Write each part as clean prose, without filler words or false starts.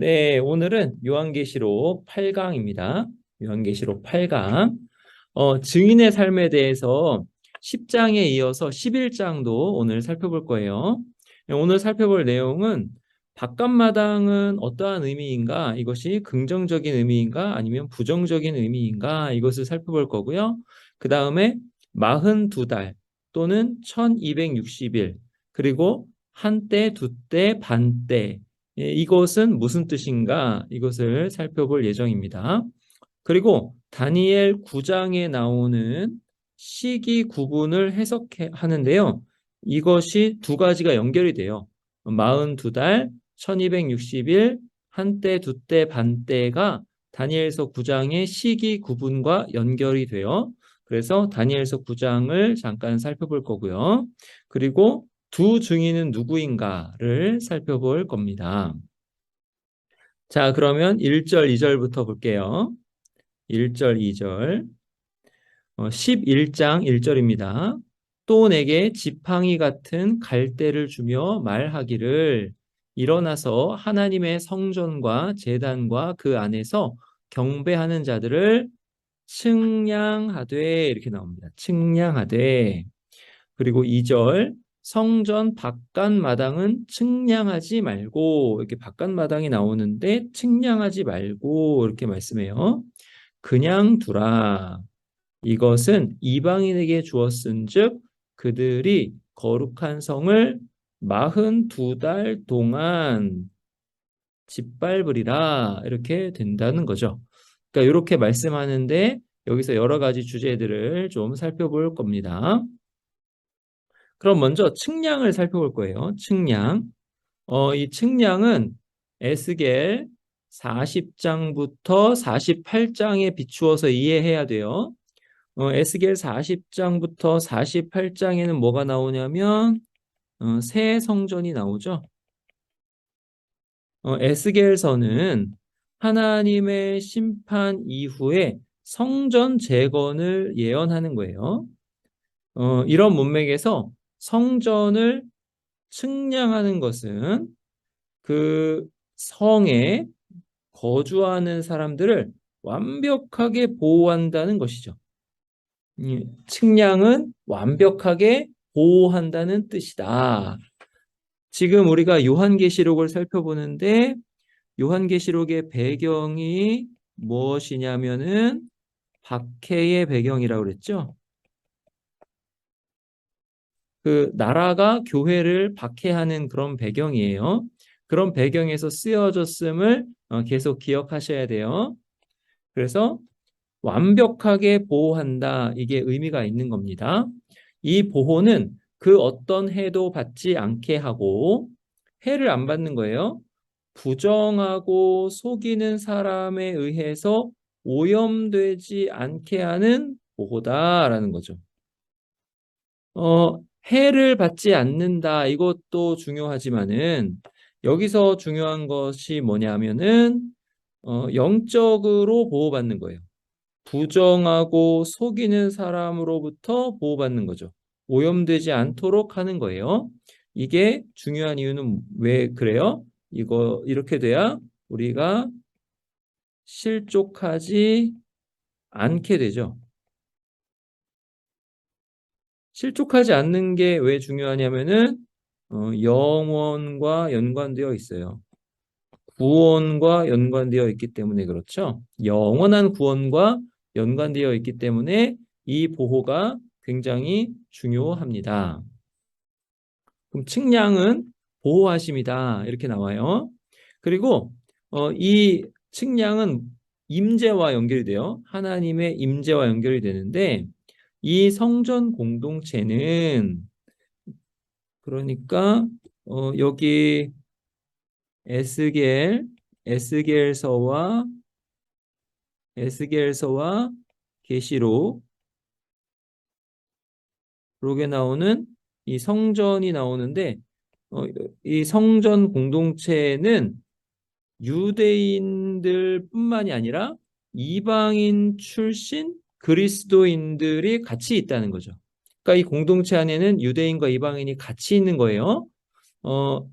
네, 오늘은 요한계시록 8강입니다. 요한계시록 8강. 증인의 삶에 대해서 10장에 이어서 11장도 오늘 살펴볼 거예요. 오늘 살펴볼 내용은 바깥마당은 어떠한 의미인가? 이것이 긍정적인 의미인가? 아니면 부정적인 의미인가? 이것을 살펴볼 거고요. 그 다음에 42달 또는 1260일, 그리고 한때, 두때, 반때, 이것은 무슨 뜻인가? 이것을 살펴볼 예정입니다. 그리고 다니엘 9장에 나오는 시기 구분을 해석하는데요. 이것이 두 가지가 연결이 돼요. 42달, 1260일, 한때, 두때, 반때가 다니엘서 9장의 시기 구분과 연결이 돼요. 그래서 다니엘서 9장을 잠깐 살펴볼 거고요. 그리고 두 증인은 누구인가를 살펴볼 겁니다. 자, 그러면 1절, 2절부터 볼게요. 1절, 2절. 11장 1절입니다. 또 내게 지팡이 같은 갈대를 주며 말하기를 일어나서 하나님의 성전과 제단과 그 안에서 경배하는 자들을 측량하되, 이렇게 나옵니다. 측량하되. 그리고 2절, 성전 바깥마당은 측량하지 말고, 이렇게 바깥마당이 나오는데 측량하지 말고 이렇게 말씀해요. 그냥 두라. 이것은 이방인에게 주었은즉 그들이 거룩한 성을 42달 동안 짓밟으리라, 이렇게 된다는 거죠. 그러니까 이렇게 말씀하는데 여기서 여러 가지 주제들을 좀 살펴볼 겁니다. 그럼 먼저 측량을 살펴볼 거예요. 측량. 이 측량은 에스겔 40장부터 48장에 비추어서 이해해야 돼요. 에스겔 40장부터 48장에는 뭐가 나오냐면 새 성전이 나오죠. 에스겔서는 하나님의 심판 이후에 성전 재건을 예언하는 거예요. 이런 문맥에서 성전을 측량하는 것은 그 성에 거주하는 사람들을 완벽하게 보호한다는 것이죠. 측량은 완벽하게 보호한다는 뜻이다. 지금 우리가 요한계시록을 살펴보는데 요한계시록의 배경이 무엇이냐면은 박해의 배경이라고 그랬죠. 그 나라가 교회를 박해하는 그런 배경이에요. 그런 배경에서 쓰여졌음을 계속 기억하셔야 돼요. 그래서 완벽하게 보호한다, 이게 의미가 있는 겁니다. 이 보호는 그 어떤 해도 받지 않게 하고, 해를 안 받는 거예요. 부정하고 속이는 사람에 의해서 오염되지 않게 하는 보호다라는 거죠. 해를 받지 않는다, 이것도 중요하지만은 여기서 중요한 것이 뭐냐면은 영적으로 보호받는 거예요. 부정하고 속이는 사람으로부터 보호받는 거죠. 오염되지 않도록 하는 거예요. 이게 중요한 이유는 왜 그래요? 이거 이렇게 돼야 우리가 실족하지 않게 되죠. 실족하지 않는 게 왜 중요하냐면은 영원과 연관되어 있어요. 구원과 연관되어 있기 때문에 그렇죠. 영원한 구원과 연관되어 있기 때문에 이 보호가 굉장히 중요합니다. 그럼 측량은 보호하심이다, 이렇게 나와요. 그리고 이 측량은 임재와 연결이 돼요. 하나님의 임재와 연결이 되는데 이 성전 공동체는, 그러니까 여기 에스겔, 에스겔서와 에스겔서와 계시록에 나오는 이 성전이 나오는데, 이 성전 공동체는 유대인들뿐만이 아니라 이방인 출신 그리스도인들이 같이 있다는 거죠. 그러니까 이 공동체 안에는 유대인과 이방인이 같이 있는 거예요.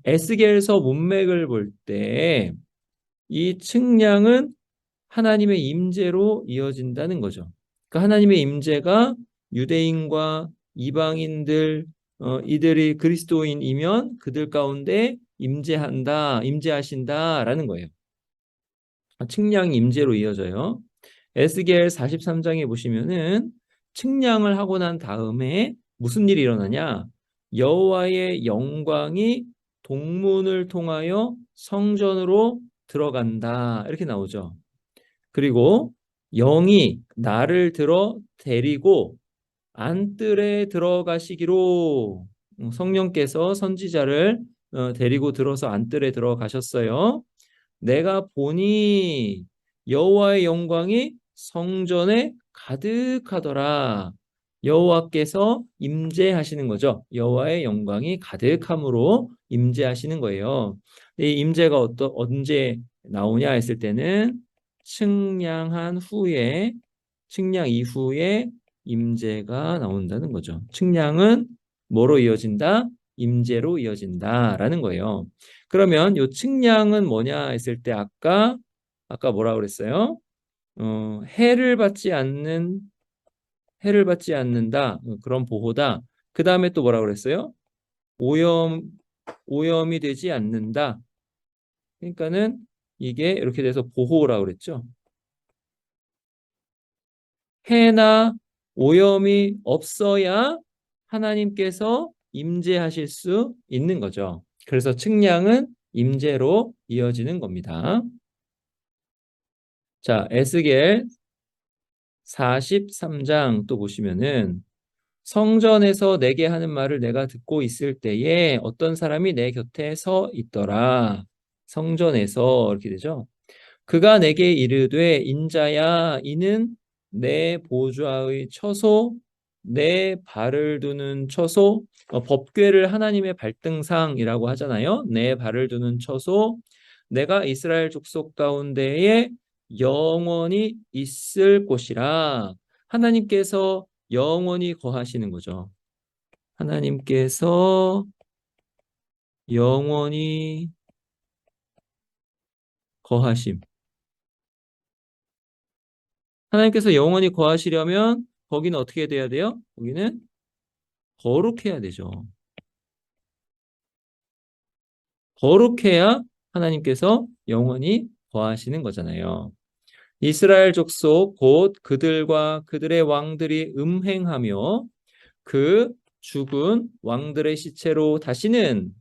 에스겔서 문맥을 볼 때 이 측량은 하나님의 임재로 이어진다는 거죠. 그러니까 하나님의 임재가 유대인과 이방인들 이들이 그리스도인이면 그들 가운데 임재하신다라는 거예요. 측량이 임재로 이어져요. 에스겔 43장에 보시면은 측량을 하고 난 다음에 무슨 일이 일어나냐? 여호와의 영광이 동문을 통하여 성전으로 들어간다. 이렇게 나오죠. 그리고 영이 나를 들어 데리고 안뜰에 들어가시기로 성령께서 선지자를 데리고 들어서 안뜰에 들어가셨어요. 내가 보니 여호와의 영광이 성전에 가득하더라. 여호와께서 임재하시는 거죠. 여호와의 영광이 가득함으로 임재하시는 거예요. 이 임재가 언제 나오냐 했을 때는 측량 이후에 임재가 나온다는 거죠. 측량은 뭐로 이어진다? 임재로 이어진다라는 거예요. 그러면 요 측량은 뭐냐 했을 때 아까 뭐라 그랬어요? 해를 받지 않는다. 그런 보호다. 그 다음에 또 뭐라 그랬어요? 오염이 되지 않는다. 그러니까는 이게 이렇게 돼서 보호라고 그랬죠. 해나 오염이 없어야 하나님께서 임재하실 수 있는 거죠. 그래서 측량은 임재로 이어지는 겁니다. 자, 에스겔 43장 또 보시면은 성전에서 내게 하는 말을 내가 듣고 있을 때에 어떤 사람이 내 곁에 서 있더라. 성전에서 이렇게 되죠. 그가 내게 이르되 인자야 이는 내 보좌의 처소 내 발을 두는 처소 법궤를 하나님의 발등상이라고 하잖아요. 내 발을 두는 처소 내가 이스라엘 족속 가운데에 영원히 있을 곳이라. 하나님께서 영원히 거하시는 거죠. 하나님께서 영원히 거하심. 하나님께서 영원히 거하시려면 거기는 어떻게 돼야 돼요? 거기는 거룩해야 되죠. 거룩해야 하나님께서 영원히 거하시는 거잖아요. 이스라엘 족속 곧 그들과 그들의 왕들이 음행하며 그 죽은 왕들의 시체로 다시는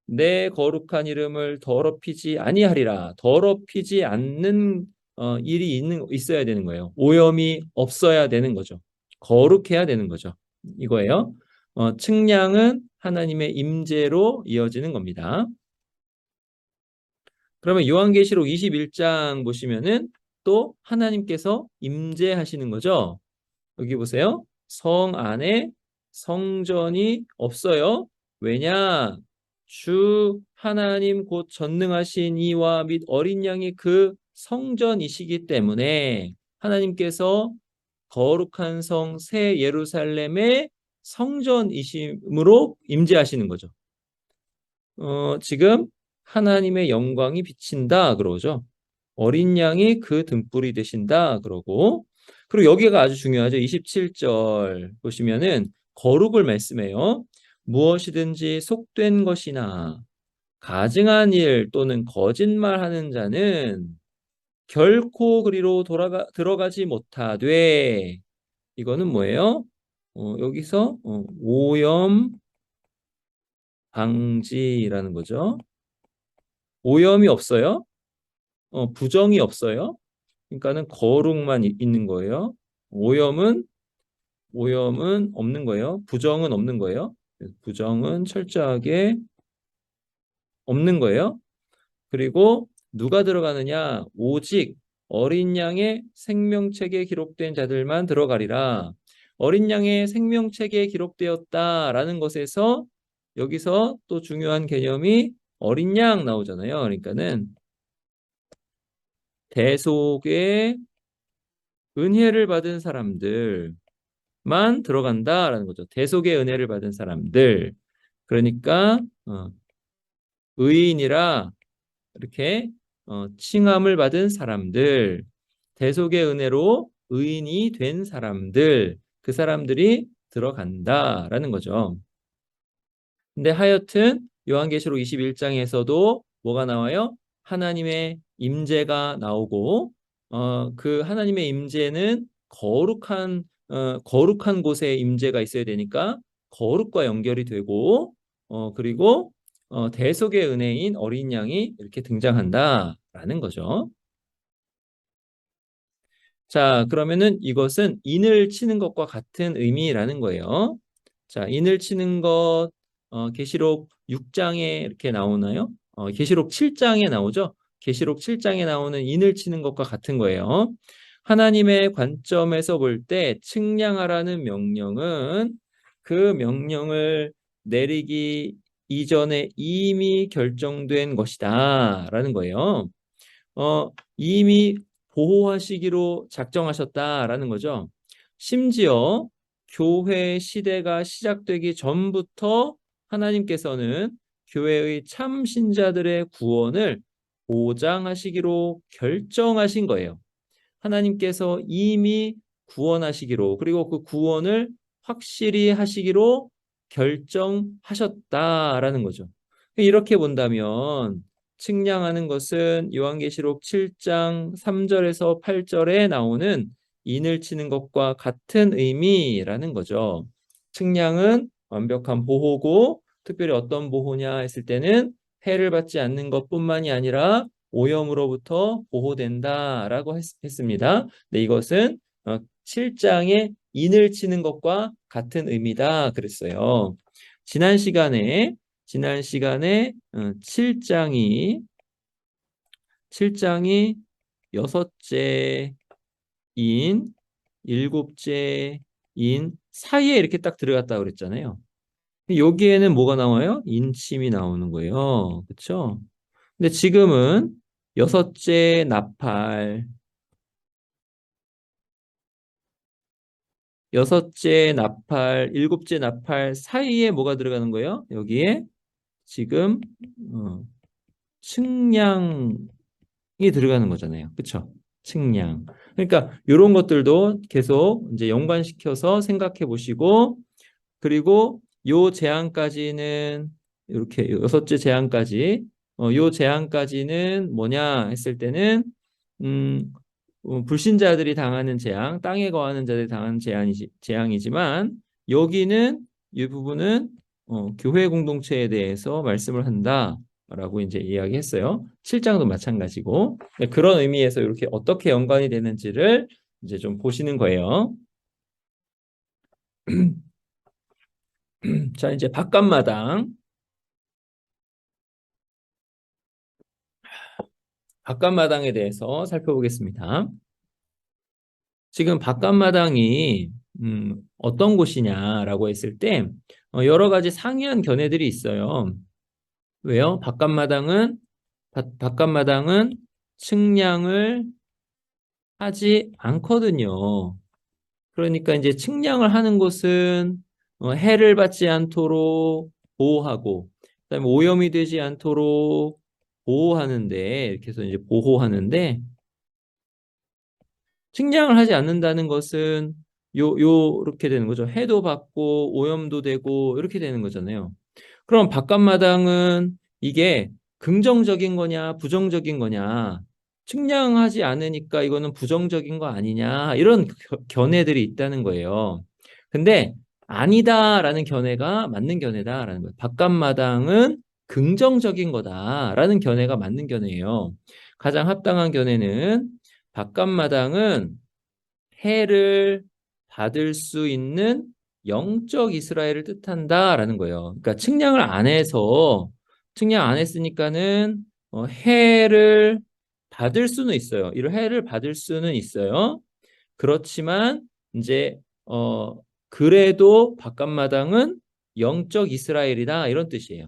내 거룩한 이름을 더럽히지 아니하리라. 더럽히지 않는 일이 있어야 되는 거예요. 오염이 없어야 되는 거죠. 거룩해야 되는 거죠. 이거예요. 측량은 하나님의 임재로 이어지는 겁니다. 그러면 요한계시록 21장 보시면은 또 하나님께서 임재하시는 거죠. 여기 보세요. 성 안에 성전이 없어요. 왜냐? 주 하나님 곧 전능하신 이와 및 어린 양이 그 성전이시기 때문에 하나님께서 거룩한 성 새 예루살렘의 성전이심으로 임재하시는 거죠. 지금 하나님의 영광이 비친다 그러죠. 어린 양이 그 등불이 되신다 그러고 그리고 여기가 아주 중요하죠. 27절 보시면은 거룩을 말씀해요. 무엇이든지 속된 것이나 가증한 일 또는 거짓말하는 자는 결코 그리로 들어가지 못하되 이거는 뭐예요? 여기서 오염 방지라는 거죠. 오염이 없어요. 부정이 없어요. 그러니까는 거룩만 있는 거예요. 오염은 없는 거예요. 부정은 없는 거예요. 부정은 철저하게 없는 거예요. 그리고 누가 들어가느냐? 오직 어린 양의 생명책에 기록된 자들만 들어가리라. 어린 양의 생명책에 기록되었다라는 것에서 여기서 또 중요한 개념이 어린 양 나오잖아요. 그러니까는 대속의 은혜를 받은 사람들만 들어간다라는 거죠. 대속의 은혜를 받은 사람들. 그러니까 의인이라 이렇게 칭함을 받은 사람들, 대속의 은혜로 의인이 된 사람들, 그 사람들이 들어간다라는 거죠. 근데 하여튼 요한계시록 21장에서도 뭐가 나와요? 하나님의 임재가 나오고 그 하나님의 임재는 거룩한 곳에 임재가 있어야 되니까 거룩과 연결이 되고 그리고 대속의 은혜인 어린 양이 이렇게 등장한다라는 거죠. 자, 그러면은 이것은 인을 치는 것과 같은 의미라는 거예요. 자, 인을 치는 것, 계시록 6장에 이렇게 나오나요? 계시록 7장에 나오죠? 계시록 7장에 나오는 인을 치는 것과 같은 거예요. 하나님의 관점에서 볼 때 측량하라는 명령은 그 명령을 내리기 이전에 이미 결정된 것이다. 라는 거예요. 이미 보호하시기로 작정하셨다라는 거죠. 심지어 교회 시대가 시작되기 전부터 하나님께서는 교회의 참 신자들의 구원을 보장하시기로 결정하신 거예요. 하나님께서 이미 구원하시기로, 그리고 그 구원을 확실히 하시기로 결정하셨다라는 거죠. 이렇게 본다면 측량하는 것은 요한계시록 7장 3절에서 8절에 나오는 인을 치는 것과 같은 의미라는 거죠. 측량은 완벽한 보호고, 특별히 어떤 보호냐 했을 때는 해를 받지 않는 것뿐만이 아니라 오염으로부터 보호된다라고 했습니다. 네, 이것은 7장의 인을 치는 것과 같은 의미다 그랬어요. 지난 시간에 7장이 여섯째 인, 일곱째 인 사이에 이렇게 딱 들어갔다 그랬잖아요. 여기에는 뭐가 나와요? 인침이 나오는 거예요. 그렇죠? 근데 지금은 여섯째 나팔, 일곱째 나팔 사이에 뭐가 들어가는 거예요? 여기에 지금 측량이 들어가는 거잖아요. 그렇죠? 측량. 그러니까 이런 것들도 계속 이제 연관시켜서 생각해 보시고, 그리고 요 제한까지는 이렇게 여섯째 제한까지 요 제한까지는 뭐냐 했을 때는 음, 불신자들이 당하는 재앙, 땅에 거하는 자들이 당하는 재앙이지만 여기는 이 부분은 교회 공동체에 대해서 말씀을 한다라고 이제 이야기했어요. 7장도 마찬가지고 네, 그런 의미에서 이렇게 어떻게 연관이 되는지를 이제 좀 보시는 거예요. 자, 이제 바깥마당에 대해서 살펴보겠습니다. 지금 바깥마당이 어떤 곳이냐라고 했을 때 여러 가지 상이한 견해들이 있어요. 왜요? 바깥마당은 측량을 하지 않거든요. 그러니까 이제 측량을 하는 곳은 해를 받지 않도록 보호하고, 그다음에 오염이 되지 않도록 보호하는데, 이렇게 해서 이제 보호하는데, 측량을 하지 않는다는 것은 요렇게 되는 거죠. 해도 받고 오염도 되고 이렇게 되는 거잖아요. 그럼 바깥마당은 이게 긍정적인 거냐 부정적인 거냐, 측량하지 않으니까 이거는 부정적인 거 아니냐, 이런 견해들이 있다는 거예요. 근데 아니다라는 견해가 맞는 견해다라는 거예요. 바깥마당은 긍정적인 거다라는 견해가 맞는 견해예요. 가장 합당한 견해는 바깥마당은 해를 받을 수 있는 영적 이스라엘을 뜻한다라는 거예요. 그러니까 측량 안 했으니까는 해를 받을 수는 있어요. 이런 해를 받을 수는 있어요. 그렇지만 이제 그래도 바깥마당은 영적 이스라엘이다 이런 뜻이에요.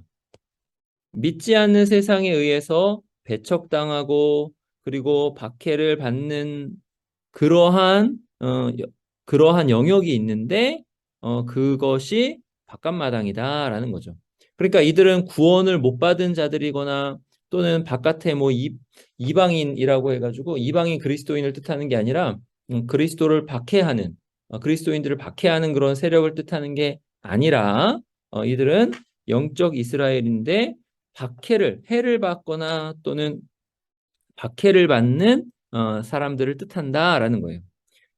믿지 않는 세상에 의해서 배척당하고 그리고 박해를 받는 그러한 그러한 영역이 있는데 그것이 바깥마당이다라는 거죠. 그러니까 이들은 구원을 못 받은 자들이거나 또는 바깥에 뭐 이방인이라고 해가지고 이방인 그리스도인을 뜻하는 게 아니라 그리스도를 박해하는 그리스도인들을 박해하는 그런 세력을 뜻하는 게 아니라 이들은 영적 이스라엘인데 해를 받거나 또는 박해를 받는 사람들을 뜻한다라는 거예요.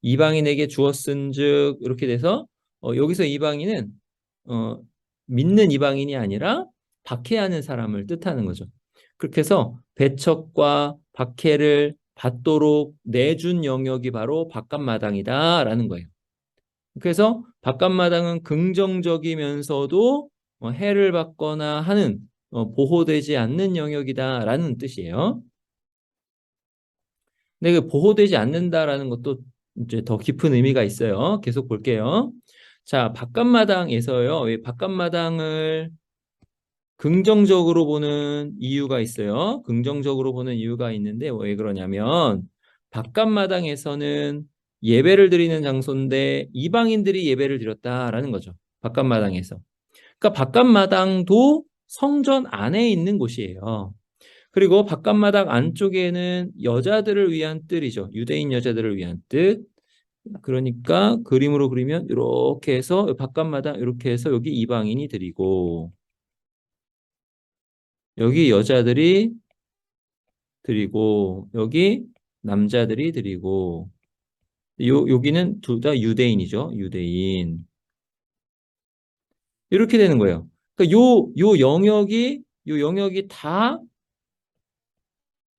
이방인에게 주었은즉 이렇게 돼서 여기서 이방인은 어, 믿는 이방인이 아니라 박해하는 사람을 뜻하는 거죠. 그렇게 해서 배척과 박해를 받도록 내준 영역이 바로 바깥마당이다라는 거예요. 그래서 바깥마당은 긍정적이면서도 해를 받거나 하는 보호되지 않는 영역이다라는 뜻이에요. 근데 그 보호되지 않는다라는 것도 이제 더 깊은 의미가 있어요. 계속 볼게요. 자, 바깥마당에서요. 왜 바깥마당을 긍정적으로 보는 이유가 있어요. 긍정적으로 보는 이유가 있는데 왜 그러냐면 바깥마당에서는 예배를 드리는 장소인데 이방인들이 예배를 드렸다라는 거죠. 바깥마당에서. 그러니까 바깥마당도 성전 안에 있는 곳이에요. 그리고 바깥마당 안쪽에는 여자들을 위한 뜰이죠. 유대인 여자들을 위한 뜻. 그러니까 그림으로 그리면 이렇게 해서 바깥마당 이렇게 해서 여기 이방인이 드리고 여기 여자들이 드리고 여기 남자들이 드리고 여기는 둘 다 유대인이죠. 유대인. 이렇게 되는 거예요. 그러니까 요 영역이 다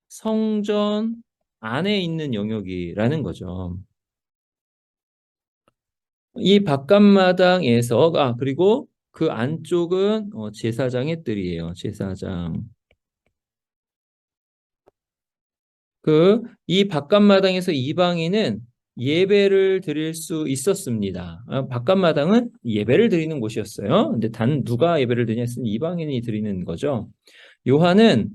성전 안에 있는 영역이라는 거죠. 이 바깥마당에서 그리고 그 안쪽은 제사장의 뜰이에요. 제사장. 이 바깥마당에서 이방인은 예배를 드릴 수 있었습니다. 바깥마당은 예배를 드리는 곳이었어요. 근데 단 누가 예배를 드리냐 했으면 이방인이 드리는 거죠. 요한은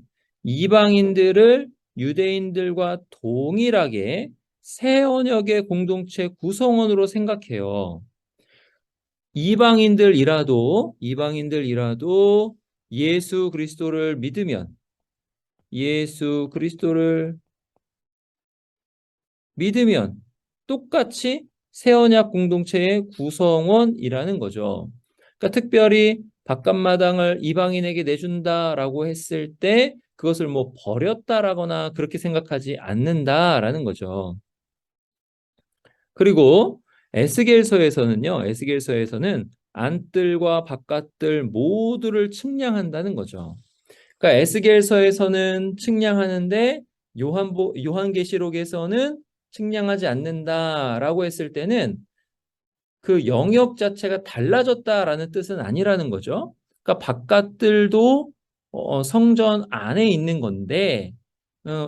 이방인들을 유대인들과 동일하게 새 언약의 공동체 구성원으로 생각해요. 이방인들이라도 예수 그리스도를 믿으면 똑같이 새 언약 공동체의 구성원이라는 거죠. 그러니까 특별히 바깥마당을 이방인에게 내준다라고 했을 때 그것을 뭐 버렸다라거나 그렇게 생각하지 않는다라는 거죠. 그리고 에스겔서에서는 안뜰과 바깥뜰 모두를 측량한다는 거죠. 그러니까 에스겔서에서는 측량하는데 요한계시록에서는 측량하지 않는다라고 했을 때는 그 영역 자체가 달라졌다라는 뜻은 아니라는 거죠. 그러니까 바깥들도 성전 안에 있는 건데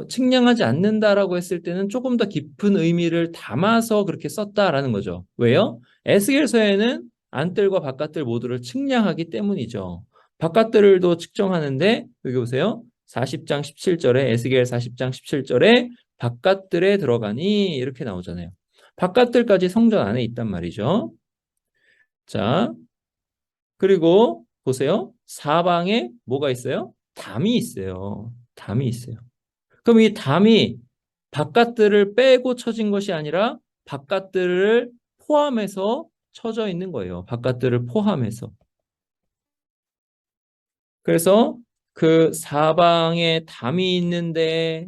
측량하지 않는다라고 했을 때는 조금 더 깊은 의미를 담아서 그렇게 썼다라는 거죠. 왜요? 에스겔서에는 안뜰과 바깥뜰 모두를 측량하기 때문이죠. 바깥뜰도 측정하는데 여기 보세요. 40장 17절에 에스겔 40장 17절에 바깥뜰에 들어가니 이렇게 나오잖아요. 바깥뜰까지 성전 안에 있단 말이죠. 자, 그리고 보세요. 사방에 뭐가 있어요? 담이 있어요. 담이 있어요. 그럼 이 담이 바깥들을 빼고 쳐진 것이 아니라 바깥들을 포함해서 쳐져 있는 거예요. 바깥들을 포함해서. 그래서 그 사방에 담이 있는데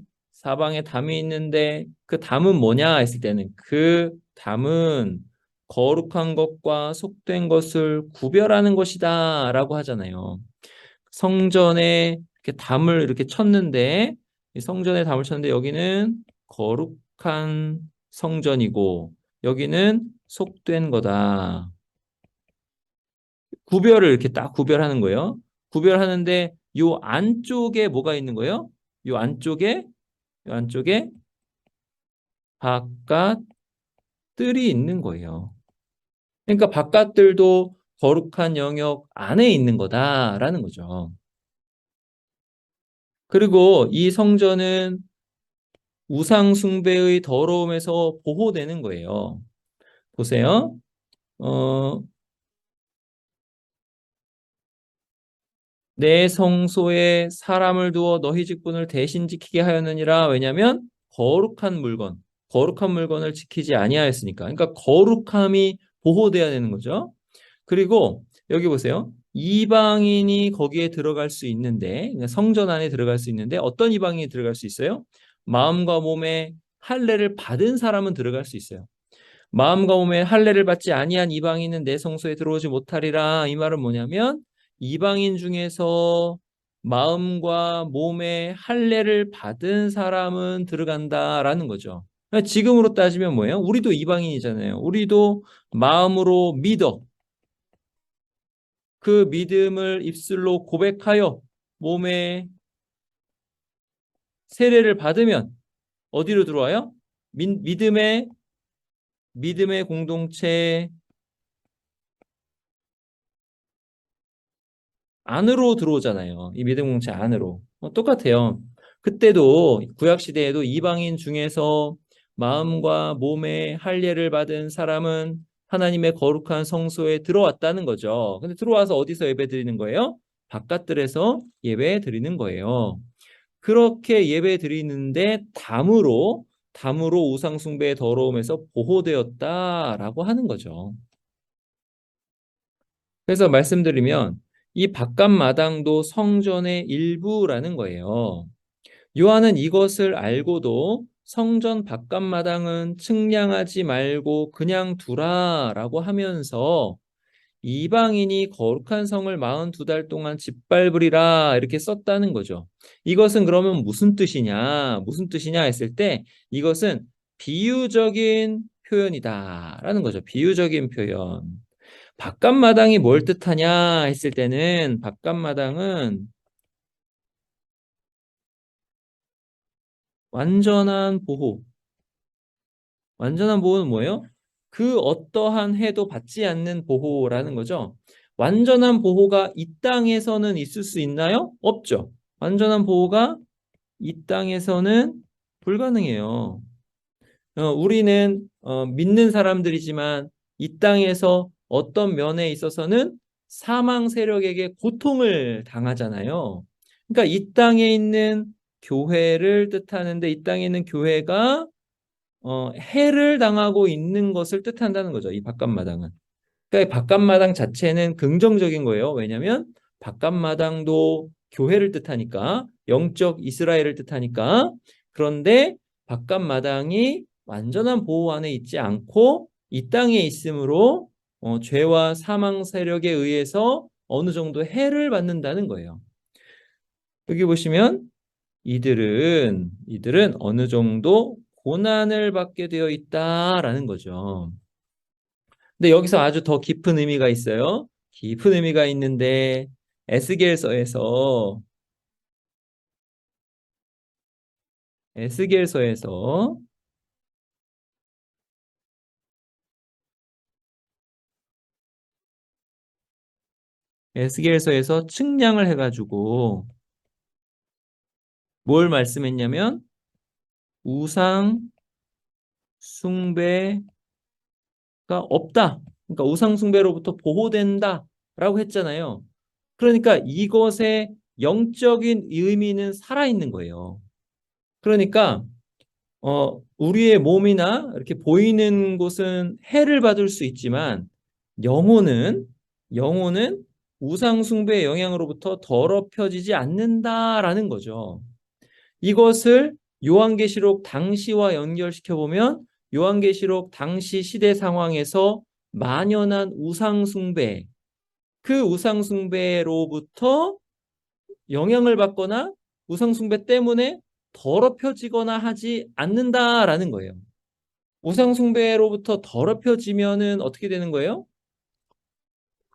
그 담은 뭐냐 했을 때는 그 담은 거룩한 것과 속된 것을 구별하는 것이다 라고 하잖아요. 성전에 이렇게 담을 이렇게 쳤는데 이 성전에 담을 쳤는데 여기는 거룩한 성전이고 여기는 속된 거다. 구별을 이렇게 딱 구별하는 거예요. 구별하는데 요 안쪽에 뭐가 있는 거예요? 요 안쪽에 바깥 뜰이 있는 거예요. 그러니까 바깥들도 거룩한 영역 안에 있는 거다라는 거죠. 그리고 이 성전은 우상 숭배의 더러움에서 보호되는 거예요. 보세요. 어, 내 성소에 사람을 두어 너희 직분을 대신 지키게 하였느니라. 왜냐하면 거룩한 물건을 지키지 아니하였으니까. 그러니까 거룩함이 보호돼야 되는 거죠. 그리고 여기 보세요. 이방인이 거기에 들어갈 수 있는데, 그러니까 성전 안에 들어갈 수 있는데 어떤 이방인이 들어갈 수 있어요? 마음과 몸에 할례를 받은 사람은 들어갈 수 있어요. 마음과 몸에 할례를 받지 아니한 이방인은 내 성소에 들어오지 못하리라. 이 말은 뭐냐면 이방인 중에서 마음과 몸에 할례를 받은 사람은 들어간다라는 거죠. 그러니까 지금으로 따지면 뭐예요? 우리도 이방인이잖아요. 우리도 마음으로 믿어. 그 믿음을 입술로 고백하여 몸에 세례를 받으면 어디로 들어와요? 믿음의 공동체 안으로 들어오잖아요. 이 믿음 공동체 안으로. 똑같아요. 그때도 구약 시대에도 이방인 중에서 마음과 몸에 할례를 받은 사람은 하나님의 거룩한 성소에 들어왔다는 거죠. 근데 들어와서 어디서 예배 드리는 거예요? 바깥들에서 예배 드리는 거예요. 그렇게 예배 드리는데 담으로 우상 숭배의 더러움에서 보호되었다라고 하는 거죠. 그래서 말씀드리면 이 바깥마당도 성전의 일부라는 거예요. 요한은 이것을 알고도 성전 바깥마당은 측량하지 말고 그냥 두라라고 하면서 이방인이 거룩한 성을 42달 동안 짓밟으리라 이렇게 썼다는 거죠. 이것은 그러면 무슨 뜻이냐 했을 때 이것은 비유적인 표현이다라는 거죠. 비유적인 표현. 바깥마당이 뭘 뜻하냐 했을 때는 바깥마당은 완전한 보호. 완전한 보호는 뭐예요? 그 어떠한 해도 받지 않는 보호라는 거죠. 완전한 보호가 이 땅에서는 있을 수 있나요? 없죠. 완전한 보호가 이 땅에서는 불가능해요. 우리는 믿는 사람들이지만 이 땅에서 어떤 면에 있어서는 사망 세력에게 고통을 당하잖아요. 그러니까 이 땅에 있는 교회를 뜻하는데 이 땅에 있는 교회가 해를 당하고 있는 것을 뜻한다는 거죠. 이 바깥마당은. 그러니까 이 바깥마당 자체는 긍정적인 거예요. 왜냐하면 바깥마당도 교회를 뜻하니까 영적 이스라엘을 뜻하니까. 그런데 바깥마당이 완전한 보호 안에 있지 않고 이 땅에 있으므로 죄와 사망 세력에 의해서 어느 정도 해를 받는다는 거예요. 여기 보시면 이들은 어느 정도 고난을 받게 되어 있다라는 거죠. 근데 여기서 아주 더 깊은 의미가 있어요. 깊은 의미가 있는데 에스겔서에서 에스겔서에서 에스겔서에서 측량을 해가지고 뭘 말씀했냐면 우상 숭배가 없다. 그러니까 우상 숭배로부터 보호된다라고 했잖아요. 그러니까 이것의 영적인 의미는 살아있는 거예요. 그러니까 우리의 몸이나 이렇게 보이는 곳은 해를 받을 수 있지만 영혼은 우상 숭배의 영향으로부터 더럽혀지지 않는다라는 거죠. 이것을 요한계시록 당시와 연결시켜 보면 요한계시록 당시 시대 상황에서 만연한 우상 숭배, 그 우상 숭배로부터 영향을 받거나 우상 숭배 때문에 더럽혀지거나 하지 않는다라는 거예요. 우상 숭배로부터 더럽혀지면은 어떻게 되는 거예요?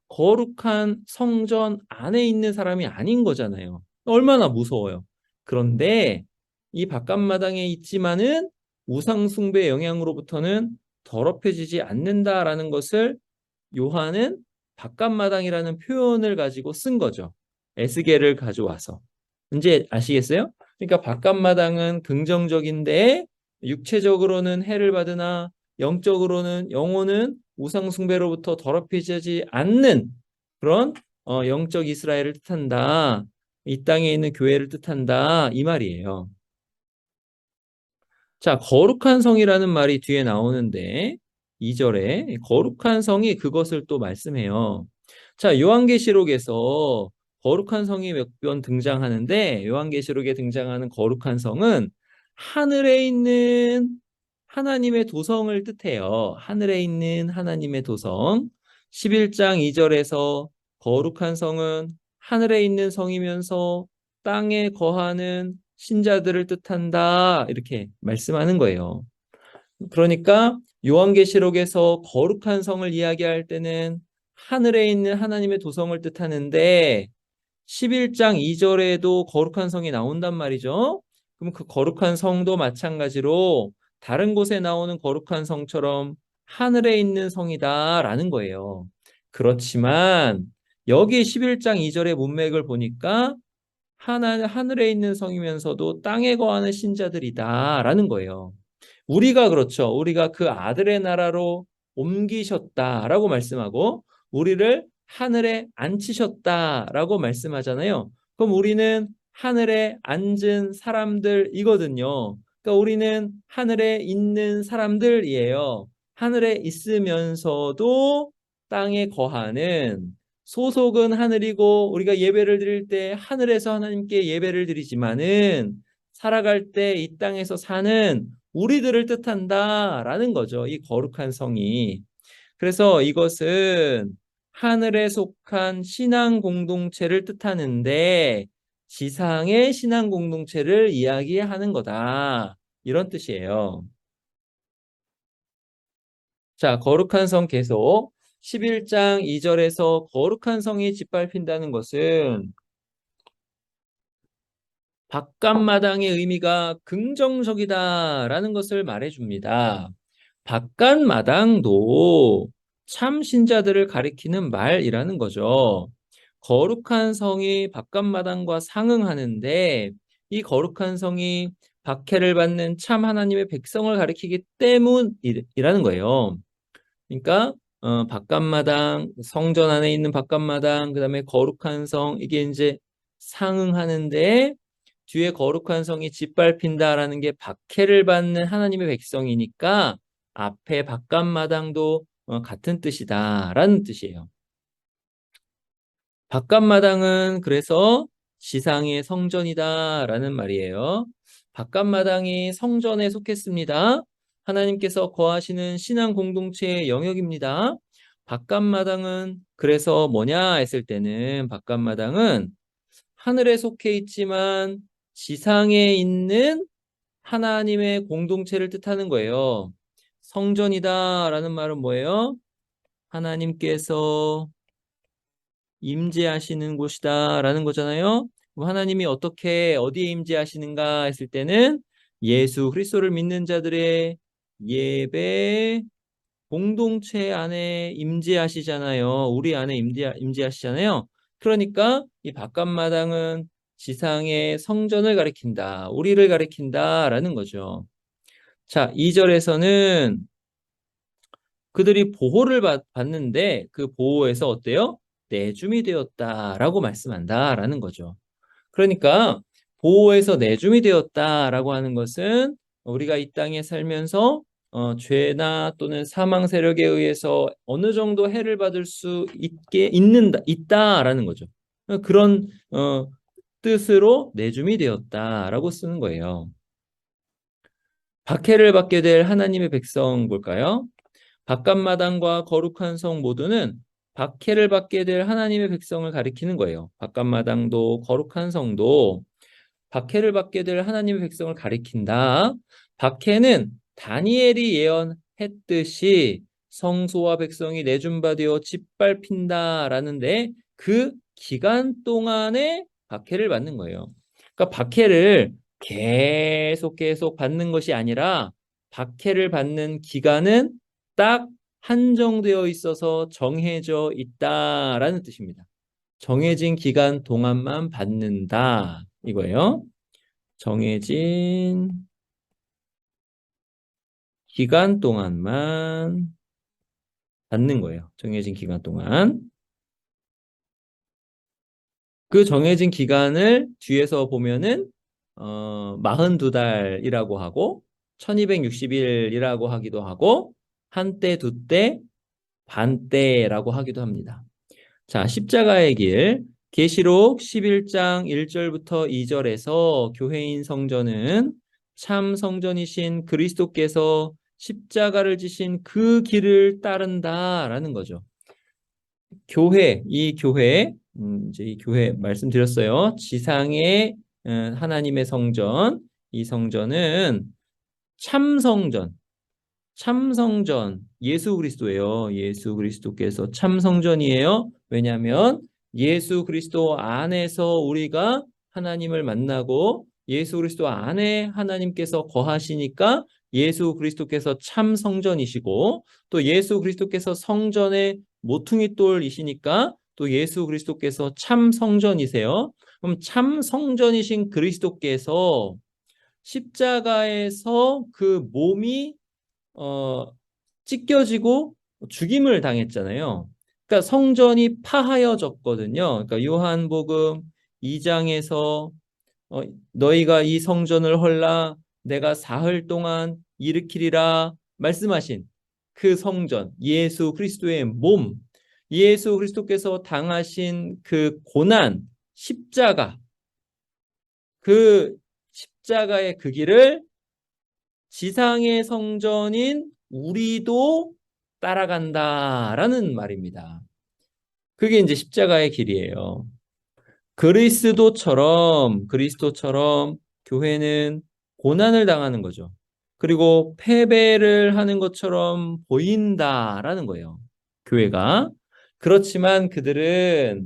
거룩한 성전 안에 있는 사람이 아닌 거잖아요. 얼마나 무서워요. 그런데 이 바깥마당에 있지만은 우상 숭배 영향으로부터는 더럽혀지지 않는다라는 것을 요한은 바깥마당이라는 표현을 가지고 쓴 거죠. 에스겔을 가져와서. 이제 아시겠어요? 그러니까 바깥마당은 긍정적인데 육체적으로는 해를 받으나 영적으로는 영혼은 우상 숭배로부터 더럽혀지지 않는 그런 영적 이스라엘을 뜻한다. 이 땅에 있는 교회를 뜻한다. 이 말이에요. 자, 거룩한 성이라는 말이 뒤에 나오는데 2절에 거룩한 성이 그것을 또 말씀해요. 자, 요한계시록에서 거룩한 성이 몇 번 등장하는데 요한계시록에 등장하는 거룩한 성은 하늘에 있는 하나님의 도성을 뜻해요. 하늘에 있는 하나님의 도성. 11장 2절에서 거룩한 성은 하늘에 있는 성이면서 땅에 거하는 신자들을 뜻한다. 이렇게 말씀하는 거예요. 그러니까 요한계시록에서 거룩한 성을 이야기할 때는 하늘에 있는 하나님의 도성을 뜻하는데 11장 2절에도 거룩한 성이 나온단 말이죠. 그럼 그 거룩한 성도 마찬가지로 다른 곳에 나오는 거룩한 성처럼 하늘에 있는 성이다라는 거예요. 그렇지만 여기 11장 2절의 문맥을 보니까 하늘에 있는 성이면서도 땅에 거하는 신자들이다라는 거예요. 우리가 그렇죠. 우리가 그 아들의 나라로 옮기셨다라고 말씀하고 우리를 하늘에 앉히셨다라고 말씀하잖아요. 그럼 우리는 하늘에 앉은 사람들이거든요. 그러니까 우리는 하늘에 있는 사람들이에요. 하늘에 있으면서도 땅에 거하는 소속은 하늘이고 우리가 예배를 드릴 때 하늘에서 하나님께 예배를 드리지만은 살아갈 때 이 땅에서 사는 우리들을 뜻한다라는 거죠. 이 거룩한 성이. 그래서 이것은 하늘에 속한 신앙 공동체를 뜻하는데 지상의 신앙 공동체를 이야기하는 거다. 이런 뜻이에요. 자, 거룩한 성 계속 11장 2절에서 거룩한 성이 짓밟힌다는 것은 바깥마당의 의미가 긍정적이다라는 것을 말해줍니다. 바깥마당도 참 신자들을 가리키는 말이라는 거죠. 거룩한 성이 바깥마당과 상응하는데 이 거룩한 성이 박해를 받는 참 하나님의 백성을 가리키기 때문이라는 거예요. 그러니까 바깥마당, 성전 안에 있는 바깥마당, 그다음에 거룩한 성 이게 이제 상응하는데 뒤에 거룩한 성이 짓밟힌다라는 게 박해를 받는 하나님의 백성이니까 앞에 바깥마당도 같은 뜻이다라는 뜻이에요. 바깥마당은 그래서 지상의 성전이다라는 말이에요. 바깥마당이 성전에 속했습니다. 하나님께서 거하시는 신앙 공동체의 영역입니다. 바깥마당은 그래서 뭐냐 했을 때는 바깥마당은 하늘에 속해 있지만 지상에 있는 하나님의 공동체를 뜻하는 거예요. 성전이다라는 말은 뭐예요? 하나님께서 임재하시는 곳이다라는 거잖아요. 하나님이 어떻게 어디에 임재하시는가 했을 때는 예수 그리스도를 믿는 자들의 예배 공동체 안에 임재하시잖아요. 우리 안에 임재하시잖아요. 그러니까 이 바깥마당은 지상의 성전을 가리킨다. 우리를 가리킨다라는 거죠. 자, 2절에서는 그들이 보호를 받는데 그 보호에서 어때요? 내줌이 되었다라고 말씀한다라는 거죠. 그러니까 보호에서 내줌이 되었다라고 하는 것은 우리가 이 땅에 살면서 죄나 또는 사망 세력에 의해서 어느 정도 해를 받을 수 있다라는 거죠. 그런 뜻으로 내줌이 되었다라고 쓰는 거예요. 박해를 받게 될 하나님의 백성 볼까요? 바깥마당과 거룩한 성 모두는 박해를 받게 될 하나님의 백성을 가리키는 거예요. 바깥마당도 거룩한 성도 박해를 받게 될 하나님의 백성을 가리킨다. 박해는 다니엘이 예언했듯이 성소와 백성이 내준바되어 짓밟힌다라는데 그 기간 동안에 박해를 받는 거예요. 그러니까 박해를 계속 받는 것이 아니라 박해를 받는 기간은 딱 한정되어 있어서 정해져 있다라는 뜻입니다. 정해진 기간 동안만 받는다 이거예요. 정해진 기간 동안만 받는 거예요. 정해진 기간 동안. 그 정해진 기간을 뒤에서 보면은 42달이라고 하고 1260일이라고 하기도 하고 한때, 두때, 반때라고 하기도 합니다. 자, 십자가의 길. 계시록 11장 1절부터 2절에서 교회인 성전은 참 성전이신 그리스도께서 십자가를 지신 그 길을 따른다라는 거죠. 이 교회, 이제 이 교회 말씀드렸어요. 지상의 하나님의 성전, 이 성전은 참성전, 참성전, 예수 그리스도예요. 예수 그리스도께서 참성전이에요. 왜냐하면 예수 그리스도 안에서 우리가 하나님을 만나고 예수 그리스도 안에 하나님께서 거하시니까 예수 그리스도께서 참성전이시고 또 예수 그리스도께서 성전의 모퉁이 돌이시니까 또 예수 그리스도께서 참성전이세요. 그럼 참성전이신 그리스도께서 십자가에서 그 몸이 찢겨지고 죽임을 당했잖아요. 그러니까 성전이 파하여졌거든요. 그러니까 요한복음 2장에서 너희가 이 성전을 헐라 내가 사흘 동안 일으키리라 말씀하신 그 성전, 예수 그리스도의 몸, 예수 그리스도께서 당하신 그 고난, 십자가, 그 십자가의 그 길을 지상의 성전인 우리도 따라간다라는 말입니다. 그게 이제 십자가의 길이에요. 그리스도처럼 교회는 고난을 당하는 거죠. 그리고 패배를 하는 것처럼 보인다라는 거예요. 교회가. 그렇지만 그들을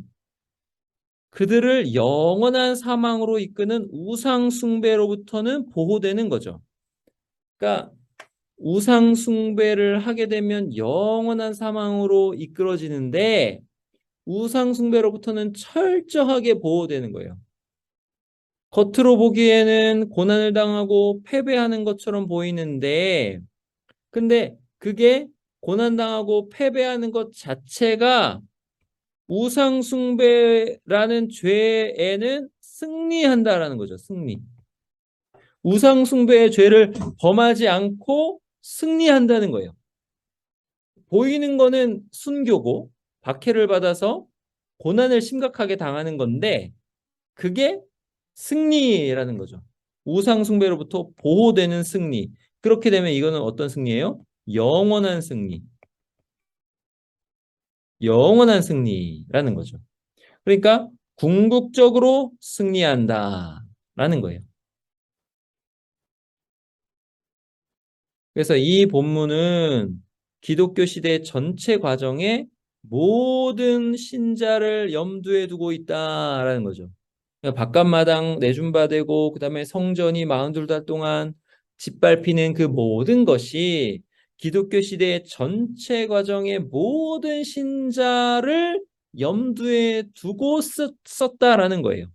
영원한 사망으로 이끄는 우상 숭배로부터는 보호되는 거죠. 그러니까 우상 숭배를 하게 되면 영원한 사망으로 이끌어지는데 우상 숭배로부터는 철저하게 보호되는 거예요. 겉으로 보기에는 고난을 당하고 패배하는 것처럼 보이는데 근데 그게 고난당하고 패배하는 것 자체가 우상 숭배라는 죄에는 승리한다라는 거죠. 승리. 우상 숭배의 죄를 범하지 않고 승리한다는 거예요. 보이는 거는 순교고 박해를 받아서 고난을 심각하게 당하는 건데 그게 승리라는 거죠. 우상 숭배로부터 보호되는 승리. 그렇게 되면 이거는 어떤 승리예요? 영원한 승리. 영원한 승리라는 거죠. 그러니까 궁극적으로 승리한다라는 거예요. 그래서 이 본문은 기독교 시대 전체 과정에 모든 신자를 염두에 두고 있다라는 거죠. 그러니까 바깥마당 내준바되고 그다음에 성전이 42달 동안 짓밟히는 그 모든 것이 기독교 시대의 전체 과정의 모든 신자를 염두에 두고 썼다라는 거예요.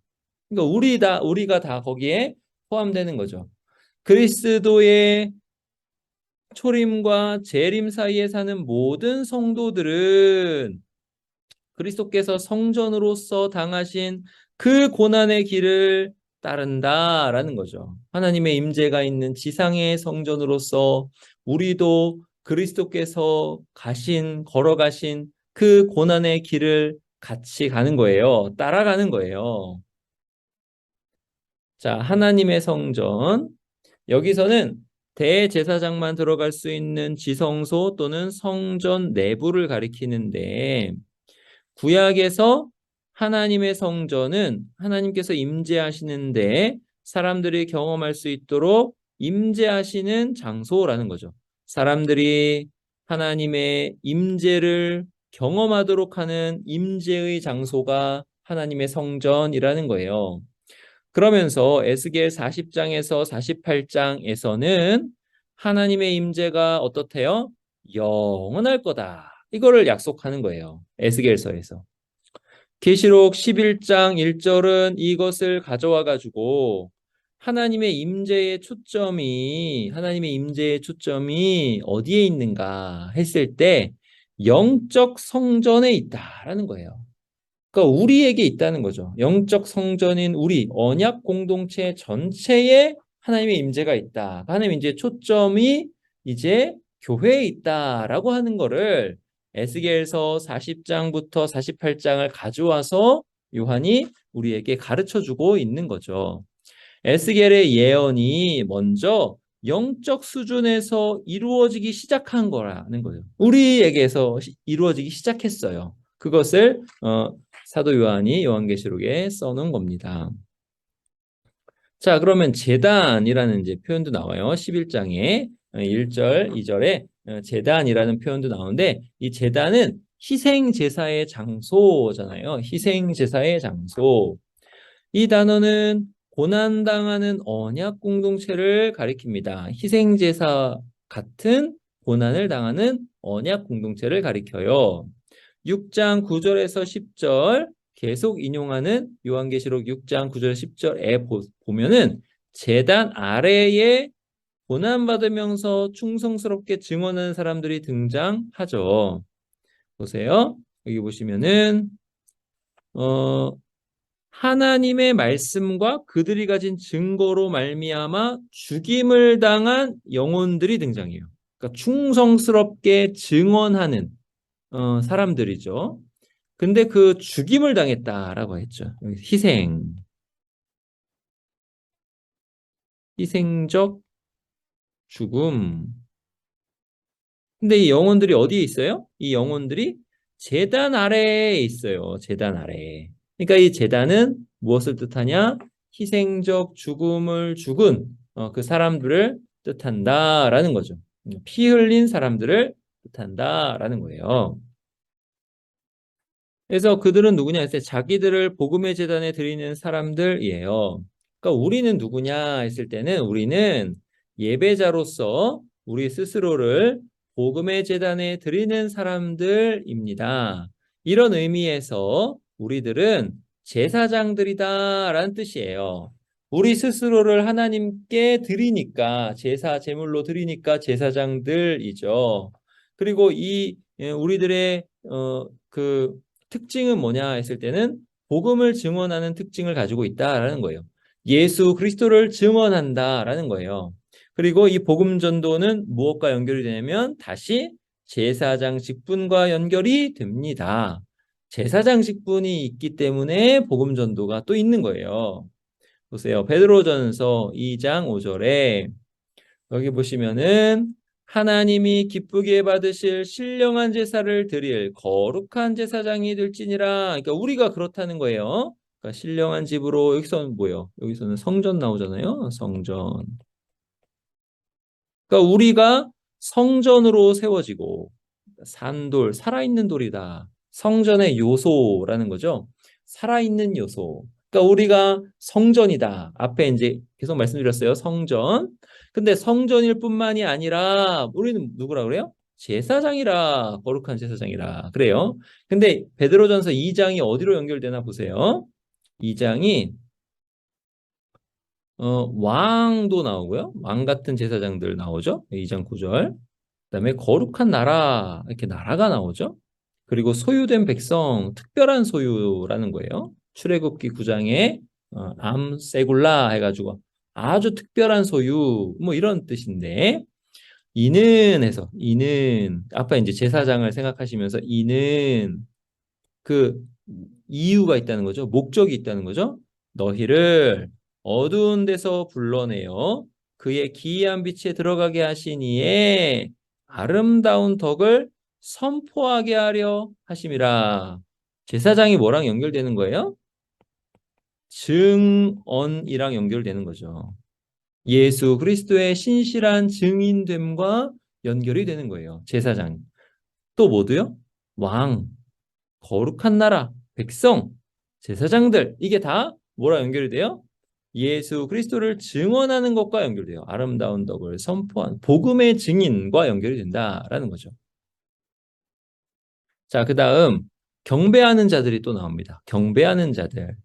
그러니까 우리가 다 거기에 포함되는 거죠. 그리스도의 초림과 재림 사이에 사는 모든 성도들은 그리스도께서 성전으로서 당하신 그 고난의 길을 따른다라는 거죠. 하나님의 임재가 있는 지상의 성전으로서 우리도 그리스도께서 걸어가신 그 고난의 길을 같이 가는 거예요. 따라가는 거예요. 자, 하나님의 성전. 여기서는 대제사장만 들어갈 수 있는 지성소 또는 성전 내부를 가리키는데 구약에서 하나님의 성전은 하나님께서 임재하시는데 사람들이 경험할 수 있도록 임재하시는 장소라는 거죠. 사람들이 하나님의 임재를 경험하도록 하는 임재의 장소가 하나님의 성전이라는 거예요. 그러면서 에스겔 40장에서 48장에서는 하나님의 임재가 어떻대요? 영원할 거다. 이거를 약속하는 거예요. 에스겔서에서. 계시록 11장 1절은 이것을 가져와 가지고 하나님의 임재의 초점이 어디에 있는가 했을 때 영적 성전에 있다라는 거예요. 그러니까 우리에게 있다는 거죠. 영적 성전인 우리 언약 공동체 전체에 하나님의 임재가 있다. 하나님 이제 초점이 이제 교회에 있다라고 하는 거를 에스겔서 40장부터 48장을 가져와서 요한이 우리에게 가르쳐 주고 있는 거죠. 에스겔의 예언이 먼저 영적 수준에서 이루어지기 시작한 거라는 거예요. 우리에게서 이루어지기 시작했어요. 그것을 사도 요한이 요한계시록에 써놓은 겁니다. 자, 그러면 제단이라는 이제 표현도 나와요. 11장에 1절, 2절에 제단이라는 표현도 나오는데 이 제단은 희생 제사의 장소잖아요. 희생 제사의 장소. 이 단어는 고난당하는 언약 공동체를 가리킵니다. 희생제사 같은 고난을 당하는 언약 공동체를 가리켜요. 6장 9절에서 10절 계속 인용하는 요한계시록 6장 9절 10절에 보면은 제단 아래에 고난받으면서 충성스럽게 증언하는 사람들이 등장하죠. 보세요. 여기 보시면은 하나님의 말씀과 그들이 가진 증거로 말미암아 죽임을 당한 영혼들이 등장해요. 그러니까 충성스럽게 증언하는 사람들이죠. 근데 그 죽임을 당했다라고 했죠. 희생적 죽음. 근데 이 영혼들이 어디에 있어요? 이 영혼들이 제단 아래에 있어요. 제단 아래에. 그러니까 이 제단은 무엇을 뜻하냐? 희생적 죽음을 죽은 그 사람들을 뜻한다라는 거죠. 피 흘린 사람들을 뜻한다라는 거예요. 그래서 그들은 누구냐 했을 때 자기들을 복음의 제단에 드리는 사람들이에요. 그러니까 우리는 누구냐 했을 때는 우리는 예배자로서 우리 스스로를 복음의 제단에 드리는 사람들입니다. 이런 의미에서 우리들은 제사장들이다라는 뜻이에요. 우리 스스로를 하나님께 드리니까 제사 제물로 드리니까 제사장들이죠. 그리고 이 우리들의 그 특징은 뭐냐 했을 때는 복음을 증언하는 특징을 가지고 있다라는 거예요. 예수 그리스도를 증언한다라는 거예요. 그리고 이 복음 전도는 무엇과 연결이 되냐면 다시 제사장 직분과 연결이 됩니다. 제사장 직분이 있기 때문에 복음 전도가 또 있는 거예요. 보세요. 베드로전서 2장 5절에 여기 보시면은 하나님이 기쁘게 받으실 신령한 제사를 드릴 거룩한 제사장이 될지니라. 그러니까 우리가 그렇다는 거예요. 그러니까 신령한 집으로 여기서는 뭐예요? 여기서는 성전 나오잖아요. 성전. 그러니까 우리가 성전으로 세워지고 산돌, 살아있는 돌이다. 성전의 요소라는 거죠. 살아있는 요소. 그러니까 우리가 성전이다. 앞에 이제 계속 말씀드렸어요. 성전. 근데 성전일 뿐만이 아니라 우리는 누구라 그래요? 제사장이라, 거룩한 제사장이라 그래요. 근데 베드로전서 2장이 어디로 연결되나 보세요. 2장이 왕도 나오고요. 왕 같은 제사장들 나오죠. 2장 9절. 그다음에 거룩한 나라, 이렇게 나라가 나오죠. 그리고 소유된 백성, 특별한 소유라는 거예요. 출애굽기 9장에 암세굴라 해가지고 아주 특별한 소유, 뭐 이런 뜻인데 이는 아까 이제 제사장을 생각하시면서 이는 그 이유가 있다는 거죠. 목적이 있다는 거죠. 너희를 어두운 데서 불러내어 그의 기이한 빛에 들어가게 하신 이에 아름다운 덕을 선포하게 하려 하심이라. 제사장이 뭐랑 연결되는 거예요? 증언이랑 연결되는 거죠. 예수 그리스도의 신실한 증인됨과 연결이 되는 거예요. 제사장. 또 뭐도요? 왕. 거룩한 나라, 백성, 제사장들 이게 다 뭐라 연결이 돼요? 예수 그리스도를 증언하는 것과 연결돼요. 아름다운 덕을 선포한 복음의 증인과 연결이 된다라는 거죠. 자, 그다음 경배하는 자들이 또 나옵니다. 경배하는 자들.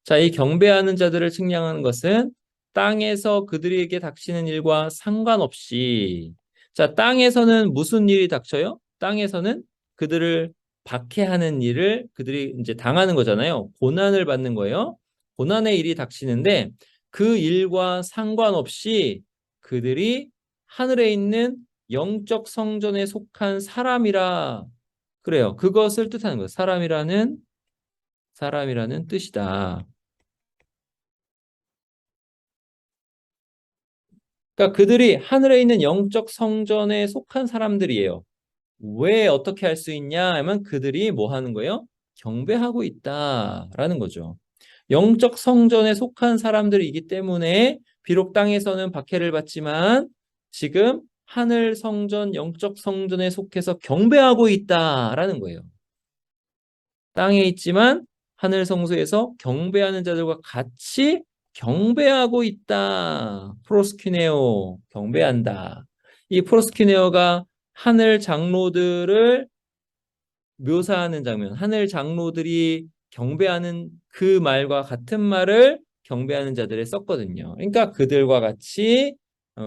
자, 이 경배하는 자들을 측량하는 것은 땅에서 그들에게 닥치는 일과 상관없이 자, 땅에서는 무슨 일이 닥쳐요? 땅에서는 그들을 박해하는 일을 그들이 이제 당하는 거잖아요. 고난을 받는 거예요. 고난의 일이 닥치는데 그 일과 상관없이 그들이 하늘에 있는 영적 성전에 속한 사람이라 그래요. 그것을 뜻하는 거예요. 사람이라는 뜻이다. 그러니까 그들이 하늘에 있는 영적 성전에 속한 사람들이에요. 왜 어떻게 할 수 있냐 하면 그들이 뭐 하는 거예요? 경배하고 있다라는 거죠. 영적 성전에 속한 사람들이기 때문에 비록 땅에서는 박해를 받지만 지금 하늘 성전, 영적 성전에 속해서 경배하고 있다라는 거예요. 땅에 있지만 하늘 성소에서 경배하는 자들과 같이 경배하고 있다. 프로스키네오, 경배한다. 이 프로스키네오가 하늘 장로들을 묘사하는 장면, 하늘 장로들이 경배하는 그 말과 같은 말을 경배하는 자들에 썼거든요. 그러니까 그들과 같이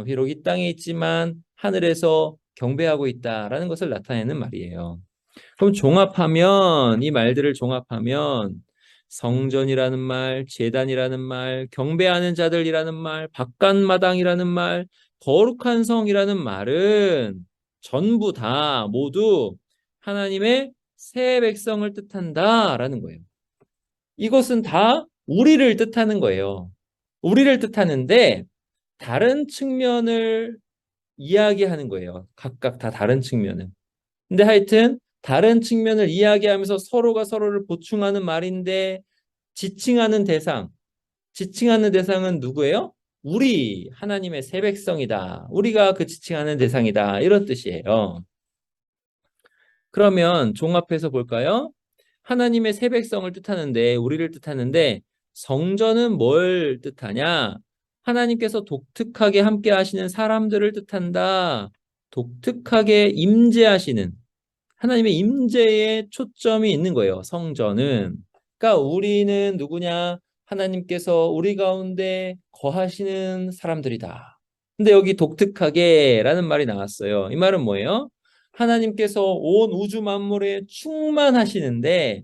비록 이 땅에 있지만 하늘에서 경배하고 있다라는 것을 나타내는 말이에요. 그럼 종합하면 이 말들을 종합하면 성전이라는 말, 제단이라는 말, 경배하는 자들이라는 말, 바깥마당이라는 말, 거룩한 성이라는 말은 전부 다 모두 하나님의 새 백성을 뜻한다라는 거예요. 이것은 다 우리를 뜻하는 거예요. 우리를 뜻하는데 다른 측면을 이야기하는 거예요. 각각 다 다른 측면은. 근데 하여튼 다른 측면을 이야기하면서 서로가 서로를 보충하는 말인데 지칭하는 대상은 누구예요? 우리 하나님의 새 백성이다. 우리가 그 지칭하는 대상이다. 이런 뜻이에요. 그러면 종합해서 볼까요? 하나님의 새 백성을 뜻하는데 우리를 뜻하는데 성전은 뭘 뜻하냐? 하나님께서 독특하게 함께 하시는 사람들을 뜻한다. 독특하게 임재하시는 하나님의 임재에 초점이 있는 거예요. 성전은. 그러니까 우리는 누구냐? 하나님께서 우리 가운데 거하시는 사람들이다. 근데 여기 독특하게라는 말이 나왔어요. 이 말은 뭐예요? 하나님께서 온 우주 만물에 충만하시는데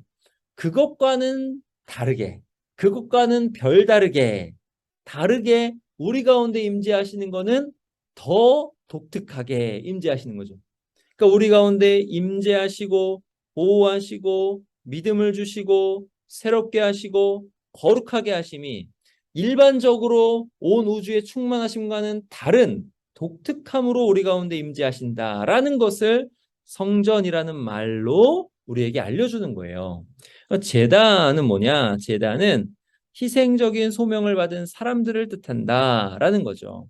그것과는 다르게, 그것과는 다르게 우리 가운데 임재하시는 거는 더 독특하게 임재하시는 거죠. 그러니까 우리 가운데 임재하시고 보호하시고 믿음을 주시고 새롭게 하시고 거룩하게 하심이 일반적으로 온 우주의 충만하심과는 다른 독특함으로 우리 가운데 임재하신다라는 것을 성전이라는 말로 우리에게 알려주는 거예요. 제단은 뭐냐? 제단은 희생적인 소명을 받은 사람들을 뜻한다라는 거죠.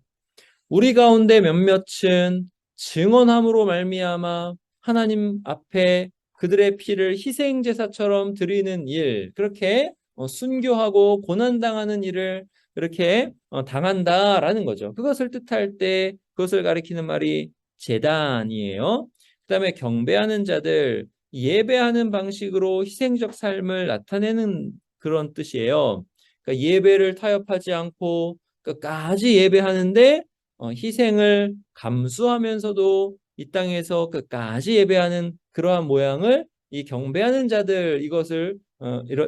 우리 가운데 몇몇은 증언함으로 말미암아 하나님 앞에 그들의 피를 희생 제사처럼 드리는 일, 그렇게 순교하고 고난당하는 일을 이렇게 당한다라는 거죠. 그것을 뜻할 때 그것을 가리키는 말이 제단이에요. 그다음에 경배하는 자들, 예배하는 방식으로 희생적 삶을 나타내는 그런 뜻이에요. 그러니까 예배를 타협하지 않고 끝까지 예배하는데 희생을 감수하면서도 이 땅에서 끝까지 예배하는 그러한 모양을 이 경배하는 자들 이것을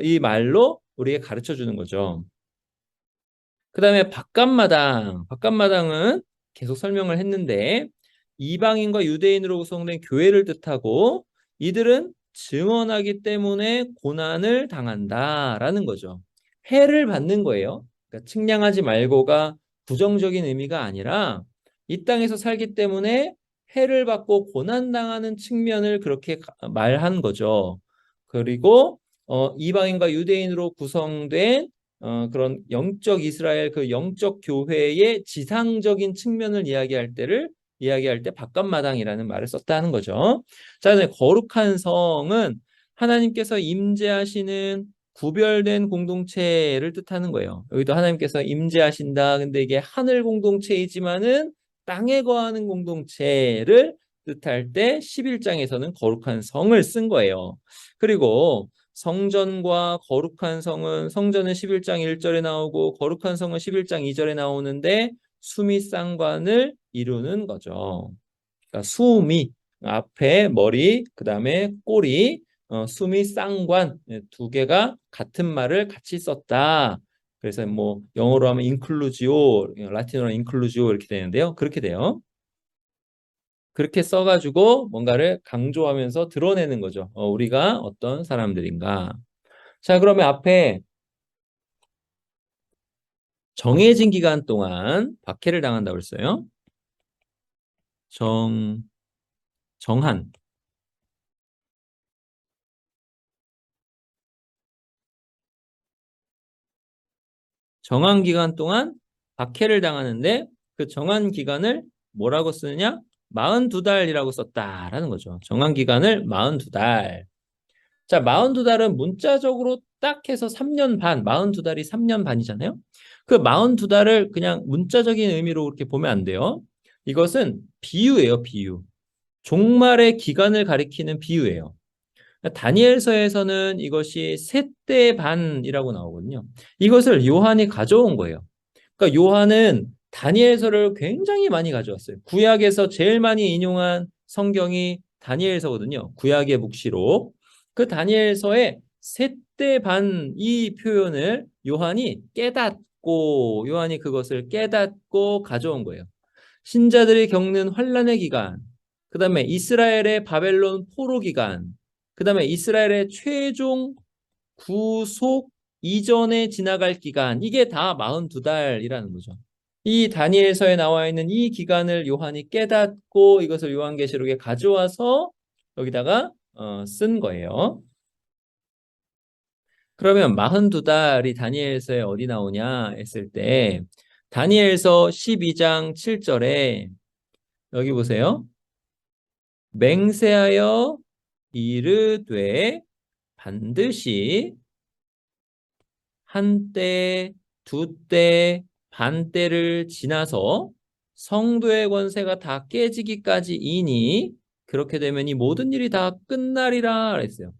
이 말로 우리에게 가르쳐 주는 거죠. 그 다음에 바깥마당은 계속 설명을 했는데 이방인과 유대인으로 구성된 교회를 뜻하고 이들은 증언하기 때문에 고난을 당한다라는 거죠. 해를 받는 거예요. 그러니까 측량하지 말고가 부정적인 의미가 아니라 이 땅에서 살기 때문에 해를 받고 고난당하는 측면을 그렇게 말한 거죠. 그리고 이방인과 유대인으로 구성된 그런 영적 이스라엘 그 영적 교회의 지상적인 측면을 이야기할 때 바깥마당이라는 말을 썼다는 거죠. 자, 거룩한 성은 하나님께서 임재하시는 구별된 공동체를 뜻하는 거예요. 여기도 하나님께서 임재하신다. 근데 이게 하늘 공동체이지만은 땅에 거하는 공동체를 뜻할 때 11장에서는 거룩한 성을 쓴 거예요. 그리고 성전과 거룩한 성은 성전은 11장 1절에 나오고 거룩한 성은 11장 2절에 나오는데 수미 쌍관을 이루는 거죠. 그러니까 수미 앞에 머리, 그다음에 꼬리, 수미 쌍관 두 개가 같은 말을 같이 썼다. 그래서 뭐 영어로 하면 inclusio, 라틴어로 inclusio 이렇게 되는데요. 그렇게 돼요. 그렇게 써가지고 뭔가를 강조하면서 드러내는 거죠. 우리가 어떤 사람들인가. 자, 그러면 앞에 정해진 기간 동안 박해를 당한다고 했어요. 정, 정한. 정한 기간 동안 박해를 당하는데 그 정한 기간을 뭐라고 쓰느냐? 42달이라고 썼다라는 거죠. 정한 기간을 42달. 자, 42달은 문자적으로 딱 해서 3년 반, 42달이 3년 반이잖아요. 그 42달을 그냥 문자적인 의미로 그렇게 보면 안 돼요. 이것은 비유예요, 비유. 종말의 기간을 가리키는 비유예요. 다니엘서에서는 이것이 셋대 반이라고 나오거든요. 이것을 요한이 가져온 거예요. 그러니까 요한은 다니엘서를 굉장히 많이 가져왔어요. 구약에서 제일 많이 인용한 성경이 다니엘서거든요. 구약의 묵시록. 그 다니엘서의 셋대 반 이 표현을 요한이 그것을 깨닫고 가져온 거예요. 신자들이 겪는 환란의 기간, 그 다음에 이스라엘의 바벨론 포로 기간, 그 다음에 이스라엘의 최종 구속 이전에 지나갈 기간, 이게 다 42달이라는 거죠. 이 다니엘서에 나와 있는 이 기간을 요한이 깨닫고 이것을 요한계시록에 가져와서 여기다가 쓴 거예요. 그러면 42달이 다니엘서에 어디 나오냐 했을 때 다니엘서 12장 7절에 여기 보세요. 맹세하여 이르되 반드시 한때, 두때, 반때를 지나서 성도의 권세가 다 깨지기까지이니 그렇게 되면 이 모든 일이 다 끝나리라 그랬어요.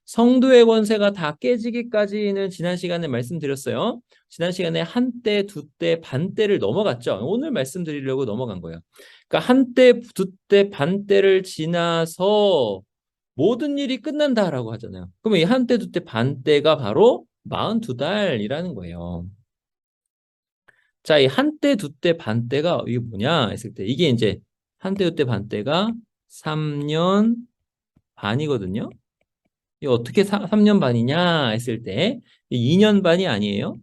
성도의 권세가 다 깨지기까지는 지난 시간에 말씀드렸어요. 지난 시간에 한때, 두때, 반때를 넘어갔죠. 오늘 말씀드리려고 넘어간 거예요. 그러니까 한때, 두때, 반때를 지나서 모든 일이 끝난다라고 하잖아요. 그러면 이 한때, 두때, 반때가 바로 42달이라는 거예요. 자, 이 한때, 두때, 반때가 이게 뭐냐 했을 때 이게 이제 한때, 두때, 반때가 3년 반이거든요. 이게 어떻게 3년 반이냐 했을 때 2년 반이 아니에요?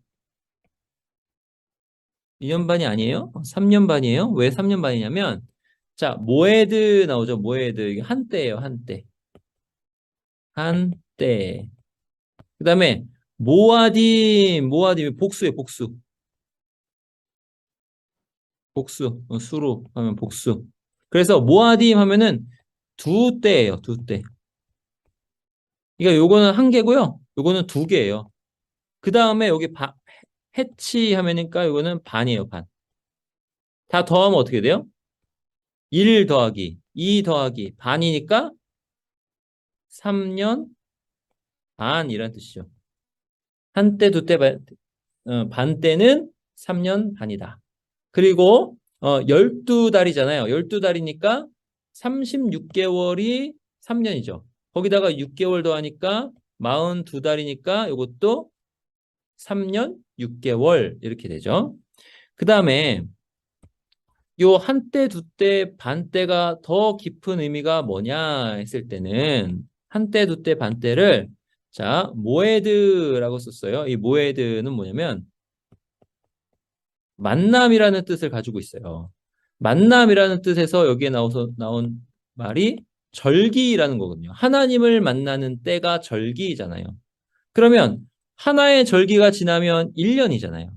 2년 반이 아니에요? 3년 반이에요? 왜 3년 반이냐면 자, 모에드 나오죠. 모에드. 이게 한때예요, 한때. 한때. 그다음에 모아딤 복수예요, 복수. 복수. 수로 하면 복수. 그래서 모아딤 하면은 두 때예요, 두 때. 그러니까 요거는 한 개고요. 요거는 두 개예요. 그다음에 여기 해치 하면니까 요거는 반이에요, 반. 다 더하면 어떻게 돼요? 1 더하기 2 더하기 반이니까 3년 반이란 뜻이죠. 한때, 두때, 반 때는 3년 반이다. 그리고 12달이잖아요. 12달이니까 36개월이 3년이죠. 거기다가 6개월 더하니까 42달이니까 이것도 3년 6개월 이렇게 되죠. 그 다음에 요 한때, 두때, 반때가 더 깊은 의미가 뭐냐 했을 때는 한때, 두때, 반때를 자, 모에드라고 썼어요. 이 모에드는 뭐냐면 만남이라는 뜻을 가지고 있어요. 만남이라는 뜻에서 여기에 나온 말이 절기라는 거거든요. 하나님을 만나는 때가 절기잖아요. 그러면 하나의 절기가 지나면 1년이잖아요.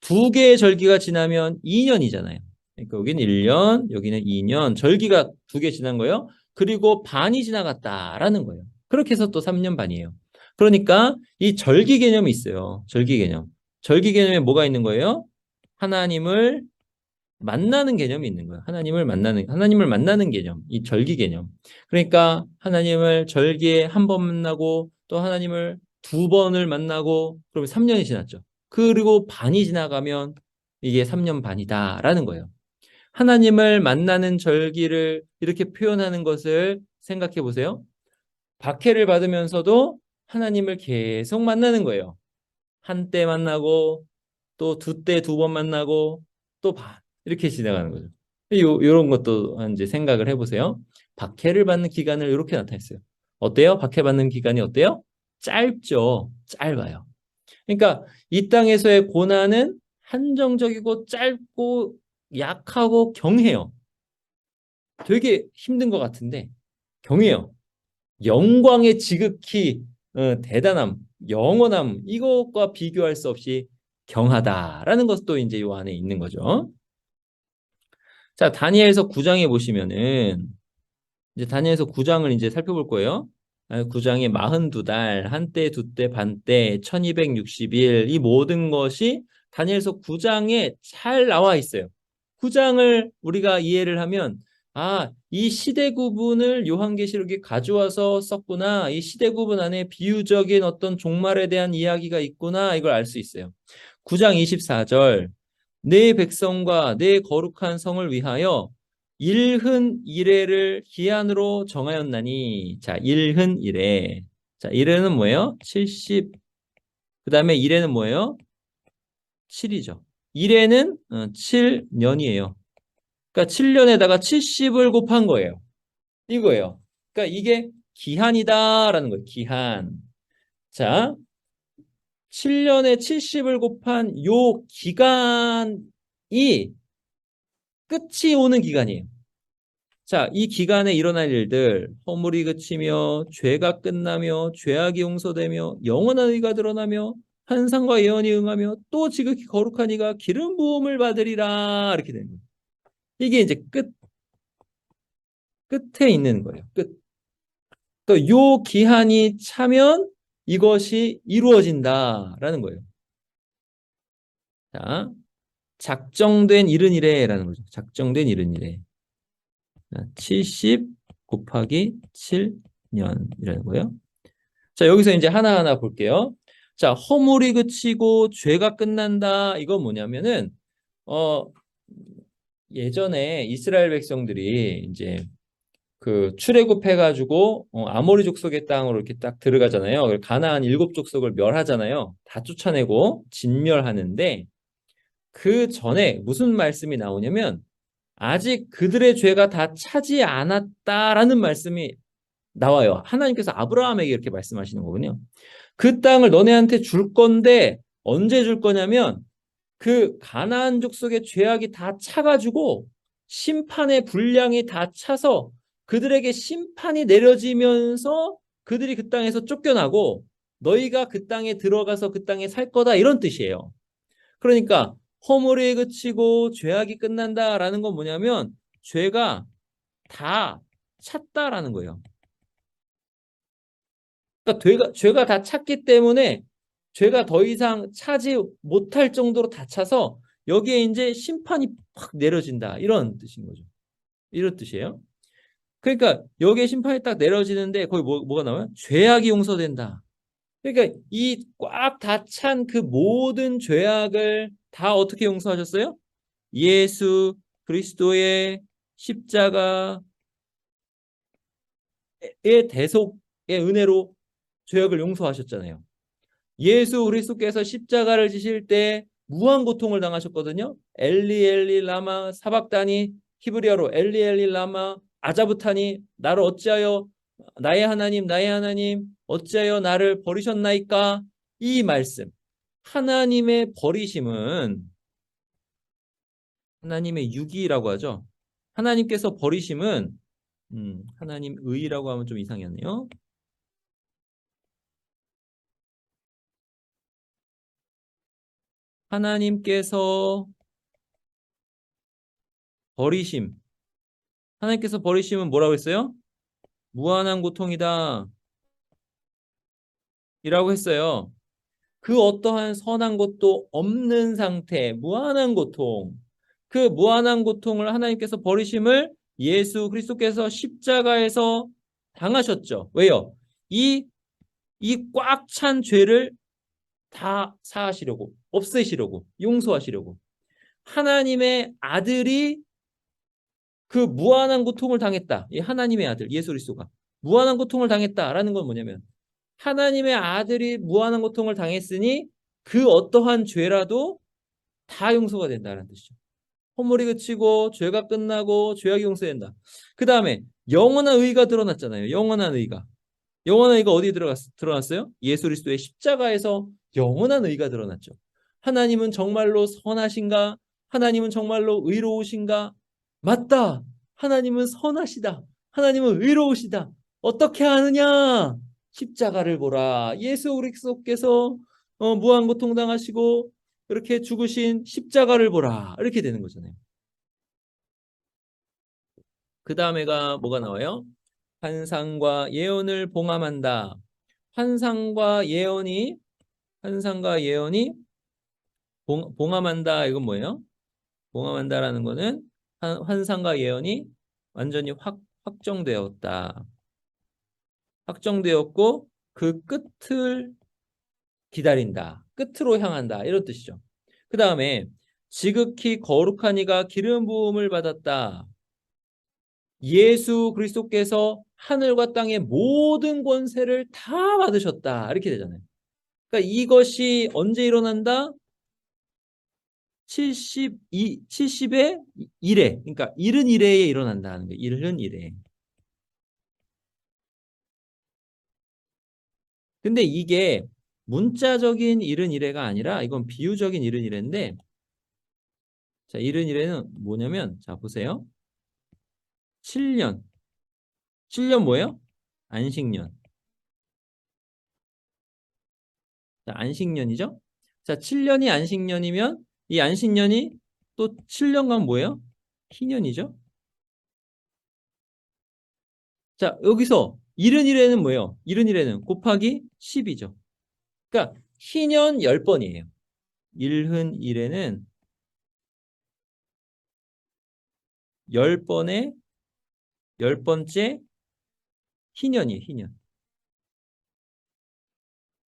두 개의 절기가 지나면 2년이잖아요. 그러니까 여기는 1년, 여기는 2년, 절기가 두 개 지난 거예요. 그리고 반이 지나갔다라는 거예요. 그렇게 해서 또 3년 반이에요. 그러니까 이 절기 개념이 있어요. 절기 개념. 절기 개념에 뭐가 있는 거예요? 하나님을 만나는 개념이 있는 거예요. 하나님을 만나는 개념, 이 절기 개념. 그러니까 하나님을 절기에 한 번 만나고 또 하나님을 두 번을 만나고 그러면 3년이 지났죠. 그리고 반이 지나가면 이게 3년 반이다라는 거예요. 하나님을 만나는 절기를 이렇게 표현하는 것을 생각해 보세요. 박해를 받으면서도 하나님을 계속 만나는 거예요. 한때 만나고 또 두 때 두 번 만나고 또 이렇게 지나가는 거죠. 요런 것도 이제 생각을 해보세요. 박해를 받는 기간을 이렇게 나타냈어요. 어때요? 박해받는 기간이 어때요? 짧죠. 짧아요. 그러니까 이 땅에서의 고난은 한정적이고 짧고 약하고 경해요. 되게 힘든 것 같은데 경해요. 영광의 지극히 대단함, 영원함 이것과 비교할 수 없이 경하다라는 것도 이제 이 안에 있는 거죠. 자, 다니엘서 9장에 보시면은 이제 다니엘서 9장을 이제 살펴볼 거예요. 9장에 42달, 한때, 두때, 반때, 1260일 이 모든 것이 다니엘서 9장에 잘 나와 있어요. 9장을 우리가 이해를 하면 이 시대 구분을 요한계시록이 가져와서 썼구나. 이 시대 구분 안에 비유적인 어떤 종말에 대한 이야기가 있구나. 이걸 알 수 있어요. 9장 24절 내 백성과 내 거룩한 성을 위하여 일흔 이레를 기한으로 정하였나니. 자, 일흔 이레. 자, 이레는 뭐예요? 70. 그 다음에 이레는 뭐예요? 7이죠. 이레는 7년이에요. 그러니까 7년에다가 70을 곱한 거예요. 이거예요. 그러니까 이게 기한이다라는 거예요. 기한. 자, 7년에 70을 곱한 요 기간이 끝이 오는 기간이에요. 자, 이 기간에 일어날 일들, 허물이 그치며 죄가 끝나며 죄악이 용서되며 영원한 의가 드러나며 환상과 예언이 응하며 또 지극히 거룩한 이가 기름 부음을 받으리라 이렇게 되는 거예요. 이게 이제 끝에 있는 거예요. 끝. 또 요 기한이 차면 이것이 이루어진다라는 거예요. 자, 작정된 이른 이래라는 거죠. 작정된 이른 이래. 70 곱하기 7년이라는 거예요. 자, 여기서 이제 하나하나 볼게요. 자, 허물이 그치고 죄가 끝난다. 이건 뭐냐면은, 예전에 이스라엘 백성들이 이제 그 출애굽해가지고 아모리 족속의 땅으로 이렇게 딱 들어가잖아요. 가나안 7족속을 멸하잖아요. 다 쫓아내고 진멸하는데 그 전에 무슨 말씀이 나오냐면 아직 그들의 죄가 다 차지 않았다라는 말씀이 나와요. 하나님께서 아브라함에게 이렇게 말씀하시는 거군요. 그 땅을 너네한테 줄 건데 언제 줄 거냐면 그 가나안 족속의 죄악이 다 차가지고 심판의 분량이 다 차서 그들에게 심판이 내려지면서 그들이 그 땅에서 쫓겨나고 너희가 그 땅에 들어가서 그 땅에 살 거다 이런 뜻이에요. 그러니까 허물이 그치고 죄악이 끝난다라는 건 뭐냐면 죄가 다 찼다라는 거예요. 그러니까 죄가 다 찼기 때문에 죄가 더 이상 차지 못할 정도로 다 차서 여기에 이제 심판이 확 내려진다. 이런 뜻인 거죠. 이런 뜻이에요. 그러니까 여기에 심판이 딱 내려지는데 거기 뭐가 나와요? 죄악이 용서된다. 그러니까 이 꽉 다 찬 그 모든 죄악을 다 어떻게 용서하셨어요? 예수 그리스도의 십자가의 대속의 은혜로 죄악을 용서하셨잖아요. 예수 그리스도께서 십자가를 지실 때 무한 고통을 당하셨거든요. 엘리 엘리 라마 사박다니 히브리어로 엘리 엘리 라마 아자부타니 나를 어찌하여 나의 하나님 어찌하여 나를 버리셨나이까. 이 말씀 하나님의 버리심은 하나님의 유기라고 하죠. 하나님께서 버리심은 하나님 의라고 하면 좀 이상했네요. 하나님께서 버리심. 하나님께서 버리심은 뭐라고 했어요? 무한한 고통이다. 이라고 했어요. 그 어떠한 선한 것도 없는 상태, 무한한 고통. 그 무한한 고통을 하나님께서 버리심을 예수 그리스도께서 십자가에서 당하셨죠. 왜요? 이 꽉 찬 죄를 다 사하시려고, 없애시려고, 용서하시려고. 하나님의 아들이 그 무한한 고통을 당했다. 이 하나님의 아들 예수 그리스도가. 무한한 고통을 당했다라는 건 뭐냐면 하나님의 아들이 무한한 고통을 당했으니 그 어떠한 죄라도 다 용서가 된다는 뜻이죠. 허물이 그치고 죄가 끝나고 죄악이 용서된다. 그 다음에 영원한 의가 드러났잖아요. 영원한 의가. 영원한 의가 어디에 드러났어요? 예수 그리스도의 십자가에서 영원한 의가 드러났죠. 하나님은 정말로 선하신가? 하나님은 정말로 의로우신가? 맞다. 하나님은 선하시다. 하나님은 의로우시다. 어떻게 아느냐? 십자가를 보라. 예수 그리스도께서 무한고통 당하시고 이렇게 죽으신 십자가를 보라. 이렇게 되는 거잖아요. 그 다음에가 뭐가 나와요? 환상과 예언을 봉함한다. 환상과 예언이 환상과 예언이 봉함한다. 이건 뭐예요? 봉함한다라는 거는 환상과 예언이 완전히 확정되었다. 확정되었고 그 끝을 기다린다. 끝으로 향한다. 이런 뜻이죠. 그 다음에 지극히 거룩한 이가 기름 부음을 받았다. 예수 그리스도께서 하늘과 땅의 모든 권세를 다 받으셨다. 이렇게 되잖아요. 그러니까 이것이 언제 일어난다? 70의 1회. 그러니까 71회에 일어난다는 거예요. 71회. 근데 이게 문자적인 71회가 아니라 이건 비유적인 71회인데 자, 71회는 뭐냐면 자, 보세요. 7년. 7년 뭐예요? 안식년. 자, 안식년이죠? 자, 7년이 안식년이면 이 안식년이 또 7년간 뭐예요? 희년이죠? 자, 여기서 71회는 뭐예요? 71회는 곱하기 10이죠. 그러니까 희년 10번이에요. 1흔 1회는 10번의 10번째 희년이에요. 희년.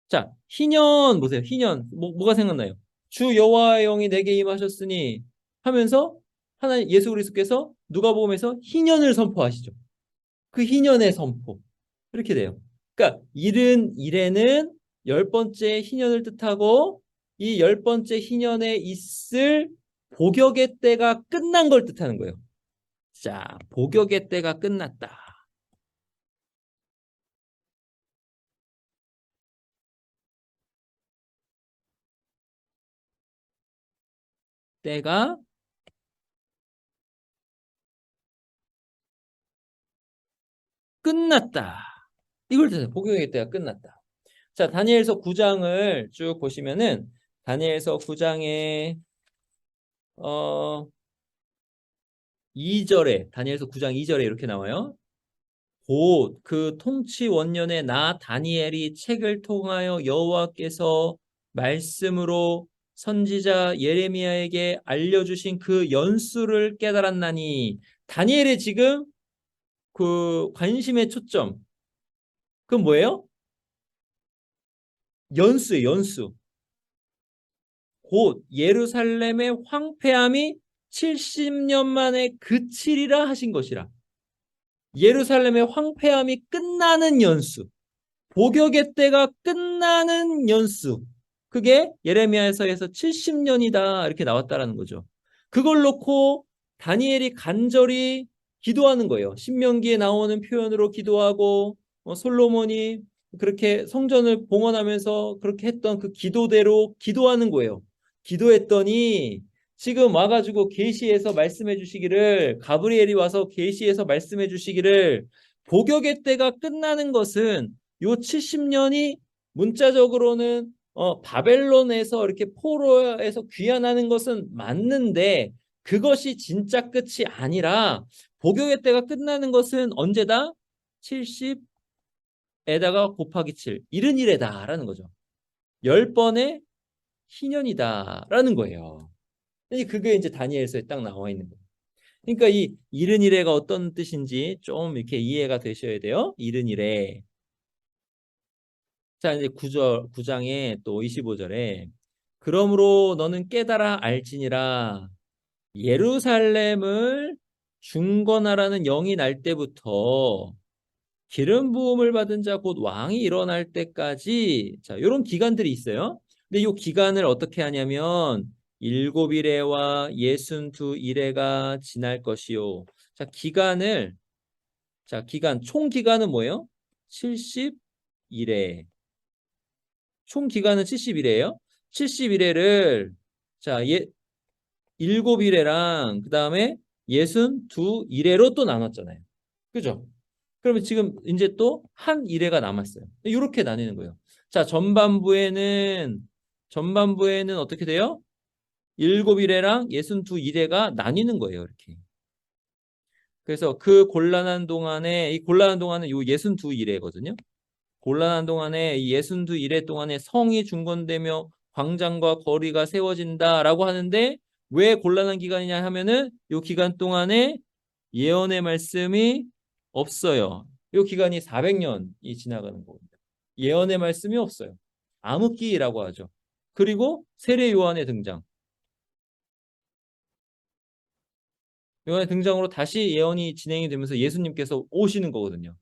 자, 희년 보세요. 희년 뭐가 생각나요? 주 여호와의 영이 내게 임하셨으니 하면서 하나님 예수 그리스도께서 누가복음에서 희년을 선포하시죠. 그 희년의 선포. 이렇게 돼요. 그러니까 일은 일에는 열 번째 희년을 뜻하고 이 열 번째 희년에 있을 복역의 때가 끝난 걸 뜻하는 거예요. 자, 복역의 때가 끝났다. 때가 끝났다. 이걸 뜻해요. 복역의 때가 끝났다. 자, 다니엘서 9장을 쭉 보시면은 다니엘서 9장에 어 2절에 다니엘서 9장 2절에 이렇게 나와요. 곧 그 통치 원년에 나 다니엘이 책을 통하여 여호와께서 말씀으로 선지자 예레미야에게 알려주신 그 연수를 깨달았나니 다니엘의 지금 그 관심의 초점 그건 뭐예요? 연수예요. 연수. 곧 예루살렘의 황폐함이 70년 만에 그치리라 하신 것이라. 예루살렘의 황폐함이 끝나는 연수. 복역의 때가 끝나는 연수. 그게 예레미야서에서 70년이다 이렇게 나왔다라는 거죠. 그걸 놓고 다니엘이 간절히 기도하는 거예요. 신명기에 나오는 표현으로 기도하고 솔로몬이 그렇게 성전을 봉헌하면서 그렇게 했던 그 기도대로 기도하는 거예요. 기도했더니 지금 와가지고 계시에서 말씀해 주시기를 가브리엘이 와서 계시에서 말씀해 주시기를 복역의 때가 끝나는 것은 요 70년이 문자적으로는 바벨론에서 이렇게 포로에서 귀환하는 것은 맞는데 그것이 진짜 끝이 아니라 복역의 때가 끝나는 것은 언제다? 70에다가 곱하기 7, 71에다라는 거죠. 10번의 희년이다라는 거예요. 그게 이제 다니엘서에 딱 나와 있는 거예요. 그러니까 이 71회가 어떤 뜻인지 좀 이렇게 이해가 되셔야 돼요. 71회. 자, 이제 9장에 또 25절에 그러므로 너는 깨달아 알지니라 예루살렘을 중건하라는 영이 날 때부터 기름 부음을 받은 자 곧 왕이 일어날 때까지 자, 요런 기간들이 있어요. 근데 요 기간을 어떻게 하냐면 7일에와 62일에가 지날 것이요. 자, 총 기간은 뭐예요? 70일에. 총 기간은 70일이에요. 70일에를 자, 7일에랑 그다음에 62일에로 또 나눴잖아요. 그죠? 그러면 지금 이제 또 한 일회가 남았어요. 이렇게 나뉘는 거예요. 자, 전반부에는 어떻게 돼요? 7일회랑 62일회가 나뉘는 거예요. 이렇게. 그래서 그 곤란한 동안에 이 곤란한 동안은 요 62일회거든요. 곤란한 동안에 이 62일회 동안에 성이 중건되며 광장과 거리가 세워진다라고 하는데 왜 곤란한 기간이냐 하면은 요 기간 동안에 예언의 말씀이 없어요. 이 기간이 400년이 지나가는 겁니다. 예언의 말씀이 없어요. 암흑기라고 하죠. 그리고 세례 요한의 등장. 요한의 등장으로 다시 예언이 진행이 되면서 예수님께서 오시는 거거든요.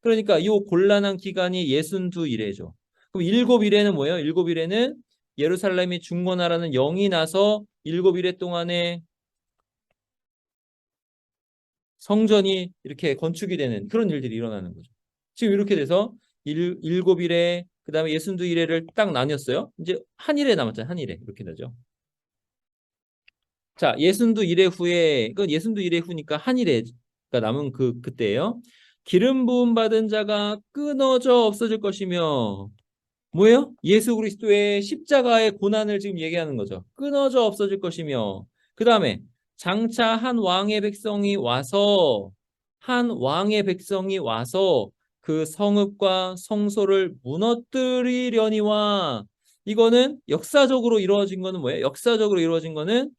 그러니까 이 곤란한 기간이 62일에죠. 그럼 7일에는 뭐예요? 7일에는 예루살렘이 중건하라는 영이 나서 7일에 동안에 성전이 이렇게 건축이 되는 그런 일들이 일어나는 거죠. 지금 이렇게 돼서 7일에 그다음에 62일에를 딱 나뉘었어요. 이제 한 일에 남았잖아요. 한 일에 이렇게 되죠. 자, 62일에 후에 이건 62일에 후니까 한 일에가 남은 그때예요. 기름 부음 받은 자가 끊어져 없어질 것이며 뭐예요? 예수 그리스도의 십자가의 고난을 지금 얘기하는 거죠. 끊어져 없어질 것이며 그 다음에 장차 한 왕의 백성이 와서 그 성읍과 성소를 무너뜨리려니와 이거는 역사적으로 이루어진 거는 뭐예요? 역사적으로 이루어진 거는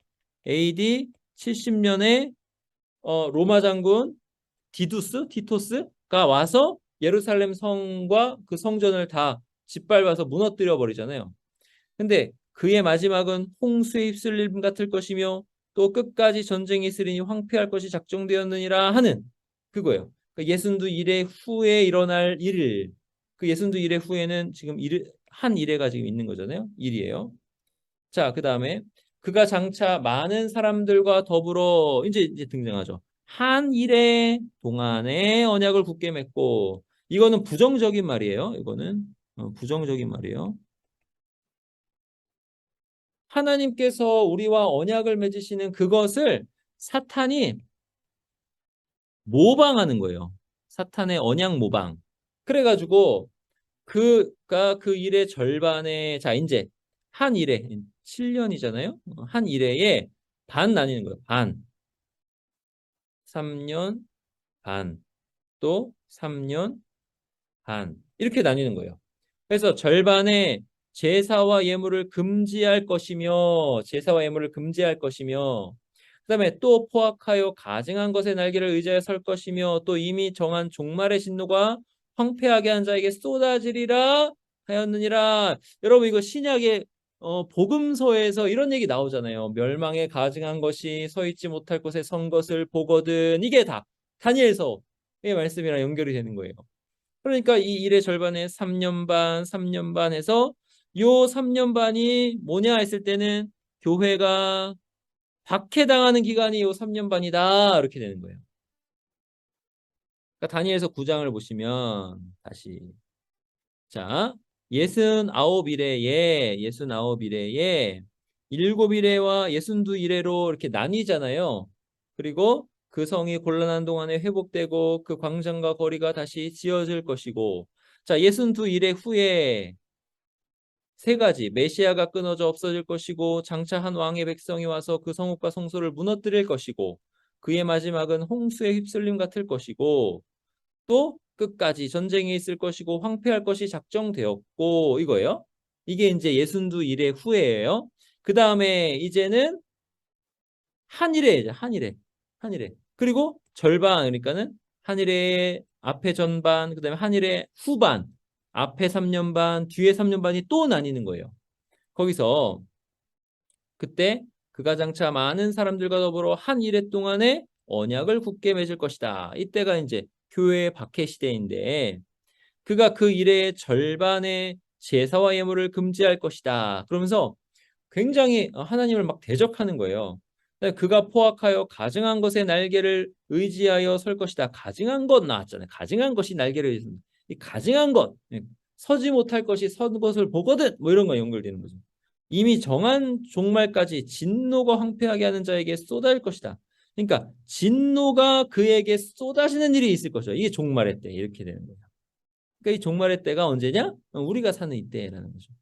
AD 70년에 로마 장군 티토스가 와서 예루살렘 성과 그 성전을 다 짓밟아서 무너뜨려 버리잖아요. 근데 그의 마지막은 홍수에 휩쓸림 같을 것이며 또 끝까지 전쟁이 있으리니 황폐할 것이 작정되었느니라 하는 그거예요. 그 예순두 일회 후에 일어날 일. 그 예순두 일회 후에는 지금 한 일회가 지금 있는 거잖아요. 일이에요. 자, 그다음에 그가 장차 많은 사람들과 더불어 이제 등장하죠. 한 일해 동안에 언약을 굳게 맺고 이거는 부정적인 말이에요. 이거는 부정적인 말이에요. 하나님께서 우리와 언약을 맺으시는 그것을 사탄이 모방하는 거예요. 사탄의 언약 모방. 그래가지고 그가 그 일의 절반에 자 이제 한 일에 7년이잖아요. 한 일회에 반 나뉘는 거예요. 반. 3년 반. 또 3년 반. 이렇게 나뉘는 거예요. 그래서 절반에 제사와 예물을 금지할 것이며 그다음에 또 포악하여 가증한 것의 날개를 의지하여 설 것이며 또 이미 정한 종말의 진노가 황폐하게 한 자에게 쏟아지리라 하였느니라. 여러분 이거 신약의 복음서에서 이런 얘기 나오잖아요. 멸망에 가증한 것이 서 있지 못할 곳에 선 것을 보거든. 이게 다 다니엘서의 말씀이랑 연결이 되는 거예요. 그러니까 이 일의 절반에 3년 반 해서 요 3년 반이 뭐냐 했을 때는 교회가 박해당하는 기간이 요 3년 반이다. 이렇게 되는 거예요. 그러니까 다니엘서 9장을 보시면 다시 자, 69일에 7일에와 62일에로 이렇게 나뉘잖아요. 그리고 그 성이 곤란한 동안에 회복되고 그 광장과 거리가 다시 지어질 것이고 자, 62일의 후에 세 가지 메시아가 끊어져 없어질 것이고 장차 한 왕의 백성이 와서 그 성읍과 성소를 무너뜨릴 것이고 그의 마지막은 홍수에 휩쓸림 같을 것이고 또 끝까지 전쟁이 있을 것이고 황폐할 것이 작정되었고 이거예요. 이게 이제 예순두 일의 후예요. 그 다음에 이제는 한일회죠. 한일회. 그리고 절반 그러니까는 한일회 앞에 전반 그다음에 한일회 후반 앞에 3년 반 뒤에 3년 반이 또 나뉘는 거예요. 거기서 그때 그가 장차 많은 사람들과 더불어 한 일해 동안에 언약을 굳게 맺을 것이다. 이때가 이제 교회의 박해 시대인데 그가 그 일의 절반의 제사와 예물을 금지할 것이다. 그러면서 굉장히 하나님을 막 대적하는 거예요. 그가 포악하여 가증한 것의 날개를 의지하여 설 것이다. 가증한 것 나왔잖아요. 가증한 것이 날개를 의지한다. 이 가증한 것, 서지 못할 것이 선 것을 보거든. 뭐 이런 거 연결되는 거죠. 이미 정한 종말까지 진노가 황폐하게 하는 자에게 쏟아질 것이다. 그러니까 진노가 그에게 쏟아지는 일이 있을 것이죠. 이게 종말의 때 이렇게 되는 거예요. 그러니까 이 종말의 때가 언제냐? 우리가 사는 이때라는 거죠.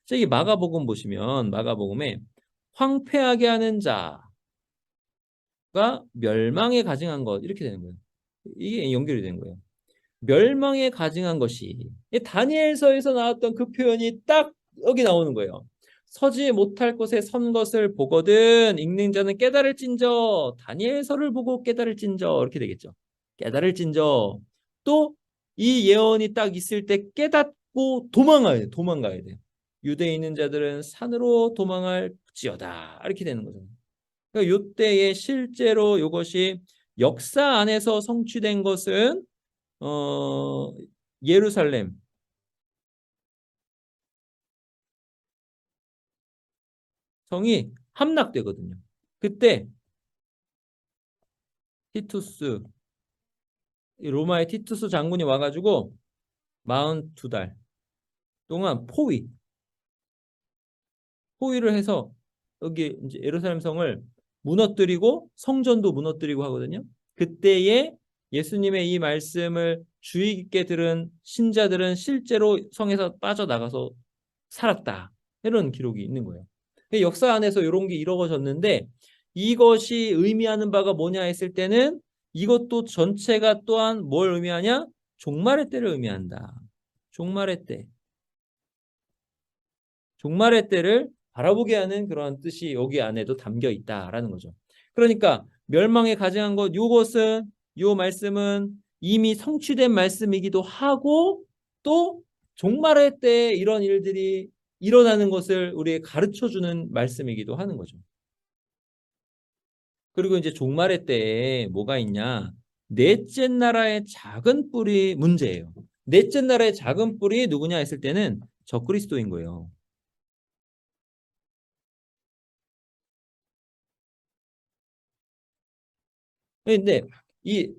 저기 마가복음 보시면 마가복음에 황폐하게 하는 자가 멸망에 가증한 것 이렇게 되는 거예요. 이게 연결이 되는 거예요. 멸망에 가증한 것이 다니엘서에서 나왔던 그 표현이 딱 여기 나오는 거예요. 서지 못할 곳에 선 것을 보거든 읽는 자는 깨달을진저. 다니엘서를 보고 깨달을진저 이렇게 되겠죠. 깨달을진저. 또 이 예언이 딱 있을 때 깨닫고 도망가야 돼요. 유대에 있는 자들은 산으로 도망할지어다 이렇게 되는 거죠. 그러니까 이때에 실제로 이것이 역사 안에서 성취된 것은 예루살렘 성이 함락되거든요. 그때 티투스 로마의 티투스 장군이 와가지고 42달 동안 포위를 해서 여기 이제 예루살렘 성을 무너뜨리고 성전도 무너뜨리고 하거든요. 그때에 예수님의 이 말씀을 주의 깊게 들은 신자들은 실제로 성에서 빠져나가서 살았다. 이런 기록이 있는 거예요. 역사 안에서 이런 게 이루어졌는데 이것이 의미하는 바가 뭐냐 했을 때는 이것도 전체가 또한 뭘 의미하냐? 종말의 때를 의미한다. 종말의 때. 종말의 때를 바라보게 하는 그런 뜻이 여기 안에도 담겨 있다라는 거죠. 그러니까 멸망에 가증한 것, 요것은 요 말씀은 이미 성취된 말씀이기도 하고 또 종말의 때 이런 일들이 일어나는 것을 우리에게 가르쳐주는 말씀이기도 하는 거죠. 그리고 이제 종말의 때에 뭐가 있냐? 넷째 나라의 작은 뿔이 문제예요. 넷째 나라의 작은 뿔이 누구냐 했을 때는 적그리스도인 거예요. 근데 이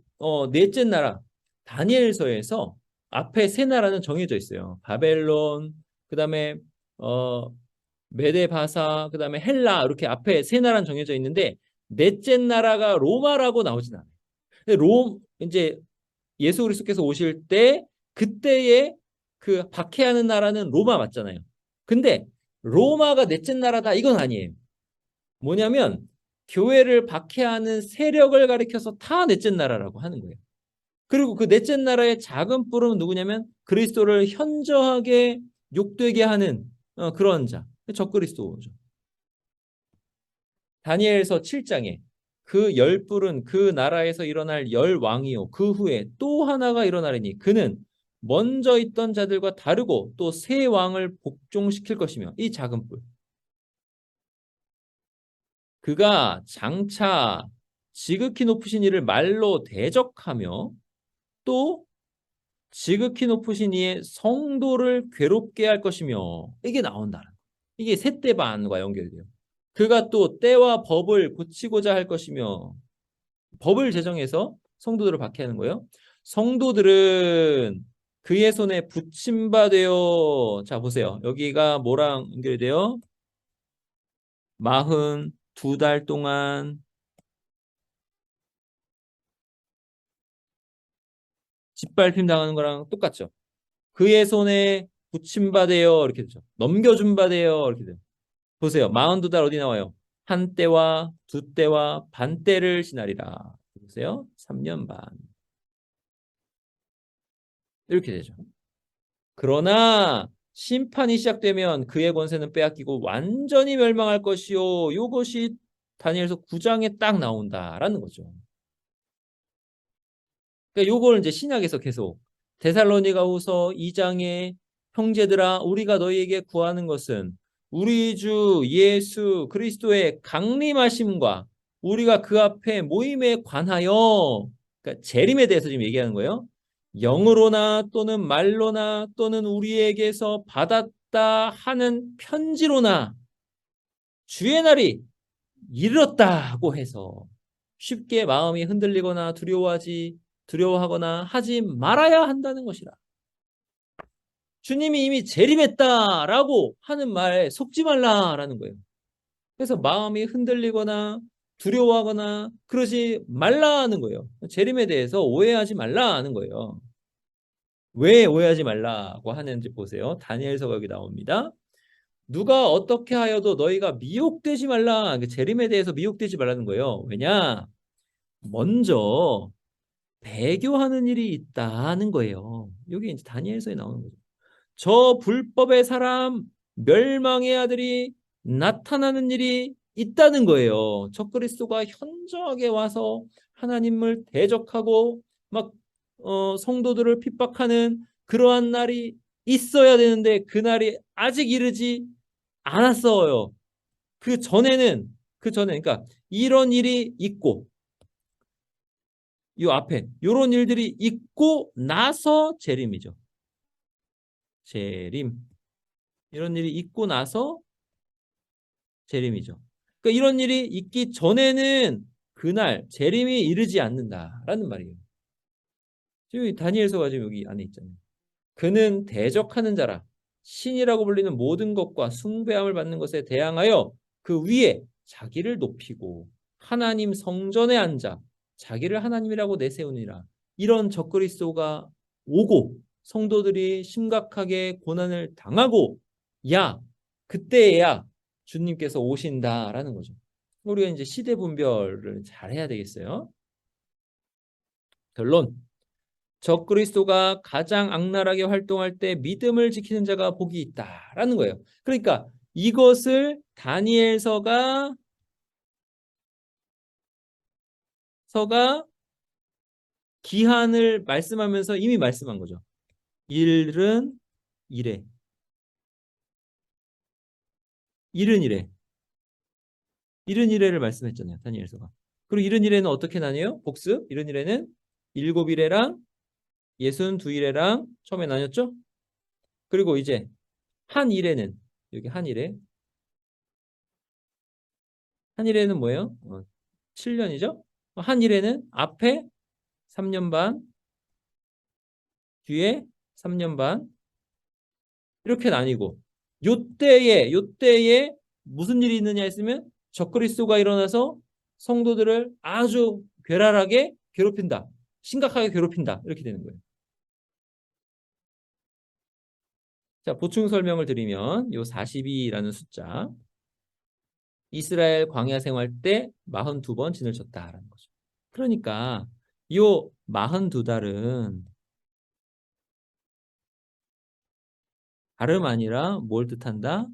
넷째 나라 다니엘서에서 앞에 세 나라는 정해져 있어요. 바벨론, 그다음에 어 메데바사, 그다음에 헬라 이렇게 앞에 세 나라는 정해져 있는데 넷째 나라가 로마라고 나오진 않아요. 근데 이제 예수 그리스도께서 오실 때 그때의 그 박해하는 나라는 로마 맞잖아요. 근데 로마가 넷째 나라다 이건 아니에요. 뭐냐면 교회를 박해하는 세력을 가리켜서 다 넷째 나라라고 하는 거예요. 그리고 그 넷째 나라의 작은 뿔은 누구냐면 그리스도를 현저하게 욕되게 하는 그런 자, 적그리스도죠. 다니엘서 7장에 그 열 뿔은 그 나라에서 일어날 열 왕이요 그 후에 또 하나가 일어나리니 그는 먼저 있던 자들과 다르고 또 새 왕을 복종시킬 것이며 이 작은 뿔 그가 장차 지극히 높으신 이를 말로 대적하며 또 지극히 높으신 이의 성도를 괴롭게 할 것이며 이게 나온다는 거예요. 이게 셋대반과 연결돼요. 그가 또 때와 법을 고치고자 할 것이며 법을 제정해서 성도들을 박해하는 거예요. 성도들은 그의 손에 붙임바되어 자 보세요. 여기가 뭐랑 연결이 돼요? 42달 동안 짓밟힘 당하는 거랑 똑같죠. 그의 손에 붙임바되어 이렇게 되죠. 넘겨준 바되어 이렇게 돼요. 보세요. 42달 어디 나와요? 한 때와 두 때와 반 때를 지나리라. 보세요. 3년 반. 이렇게 되죠. 그러나 심판이 시작되면 그의 권세는 빼앗기고 완전히 멸망할 것이요. 이것이 다니엘서 9장에 딱 나온다라는 거죠. 그러니까 요걸 이제 신약에서 계속 데살로니가후서 2장에 형제들아 우리가 너희에게 구하는 것은 우리 주 예수 그리스도의 강림하심과 우리가 그 앞에 모임에 관하여 그러니까 재림에 대해서 지금 얘기하는 거예요. 영으로나 또는 말로나 또는 우리에게서 받았다 하는 편지로나 주의 날이 이르렀다고 해서 쉽게 마음이 흔들리거나 두려워하거나 하지 말아야 한다는 것이라. 주님이 이미 재림했다라고 하는 말에 속지 말라라는 거예요. 그래서 마음이 흔들리거나 두려워하거나 그러지 말라는 거예요. 재림에 대해서 오해하지 말라는 거예요. 왜 오해하지 말라고 하는지 보세요. 다니엘서가 여기 나옵니다. 누가 어떻게 하여도 너희가 미혹되지 말라. 재림에 대해서 미혹되지 말라는 거예요. 왜냐? 먼저 배교하는 일이 있다는 거예요. 여기 이제 다니엘서에 나오는 거죠. 저 불법의 사람 멸망의 아들이 나타나는 일이 있다는 거예요. 적그리스도가 현저하게 와서 하나님을 대적하고 막 성도들을 핍박하는 그러한 날이 있어야 되는데 그 날이 아직 이르지 않았어요. 그 전에 그러니까 이런 일이 있고 이 앞에 이런 일들이 있고 나서 재림이죠. 재림. 이런 일이 있고 나서 재림이죠. 그러니까 이런 일이 있기 전에는 그날 재림이 이르지 않는다라는 말이에요. 지금 다니엘서가 지금 여기 안에 있잖아요. 그는 대적하는 자라 신이라고 불리는 모든 것과 숭배함을 받는 것에 대항하여 그 위에 자기를 높이고 하나님 성전에 앉아 자기를 하나님이라고 내세우니라. 이런 적그리스도가 오고 성도들이 심각하게 고난을 당하고 야 그때야 주님께서 오신다라는 거죠. 우리가 이제 시대 분별을 잘 해야 되겠어요. 결론. 적그리스도가 가장 악랄하게 활동할 때 믿음을 지키는 자가 복이 있다라는 거예요. 그러니까 이것을 다니엘서가 기한을 말씀하면서 이미 말씀한 거죠. 일은 이래. 일은 이래. 일은 이래를 말씀했잖아요. 다니엘서가. 그리고 일은 이래는 어떻게 나뉘어요? 복습. 일은 이래는 7일에랑 62일에랑 처음에 나뉘었죠? 그리고 이제 한 일에는 여기 한 일에는 뭐예요? 7년이죠? 한 일에는 앞에 3년 반, 뒤에 3년 반 이렇게 나뉘고 요때에 무슨 일이 있느냐 했으면 적그리스도가 일어나서 성도들을 아주 괴랄하게 괴롭힌다. 심각하게 괴롭힌다. 이렇게 되는 거예요. 자, 보충 설명을 드리면 요 42라는 숫자 이스라엘 광야 생활 때 42번 진을 쳤다라는 거죠. 그러니까 요 42달은 다름 아니라 뭘 뜻한다?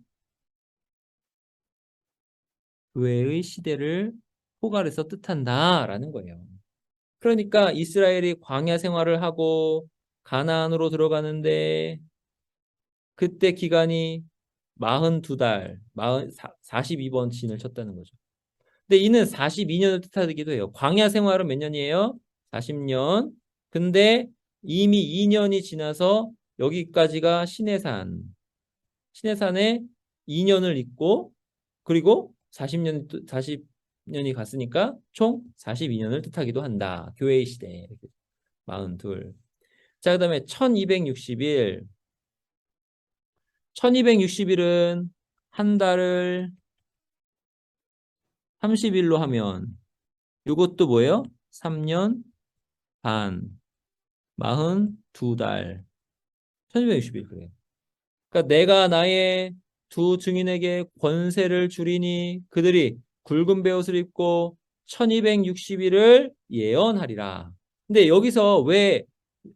교회의 시대를 포괄해서 뜻한다라는 거예요. 그러니까 이스라엘이 광야 생활을 하고 가나안으로 들어가는데 그때 기간이 42달, 42번 진을 쳤다는 거죠. 근데 이는 42년을 뜻하기도 해요. 광야 생활은 몇 년이에요? 40년. 근데 이미 2년이 지나서 여기까지가 시내산에 2년을 있고 그리고 40년이 갔으니까 총 42년을 뜻하기도 한다. 교회의 시대. 42. 자, 그다음에 1260일. 1260일은 한 달을 30일로 하면 이것도 뭐예요? 3년 반, 42달. 1260일 그래요. 그러니까 내가 나의 두 증인에게 권세를 주리니 그들이 굵은 베옷을 입고 1260일을 예언하리라. 근데 여기서 왜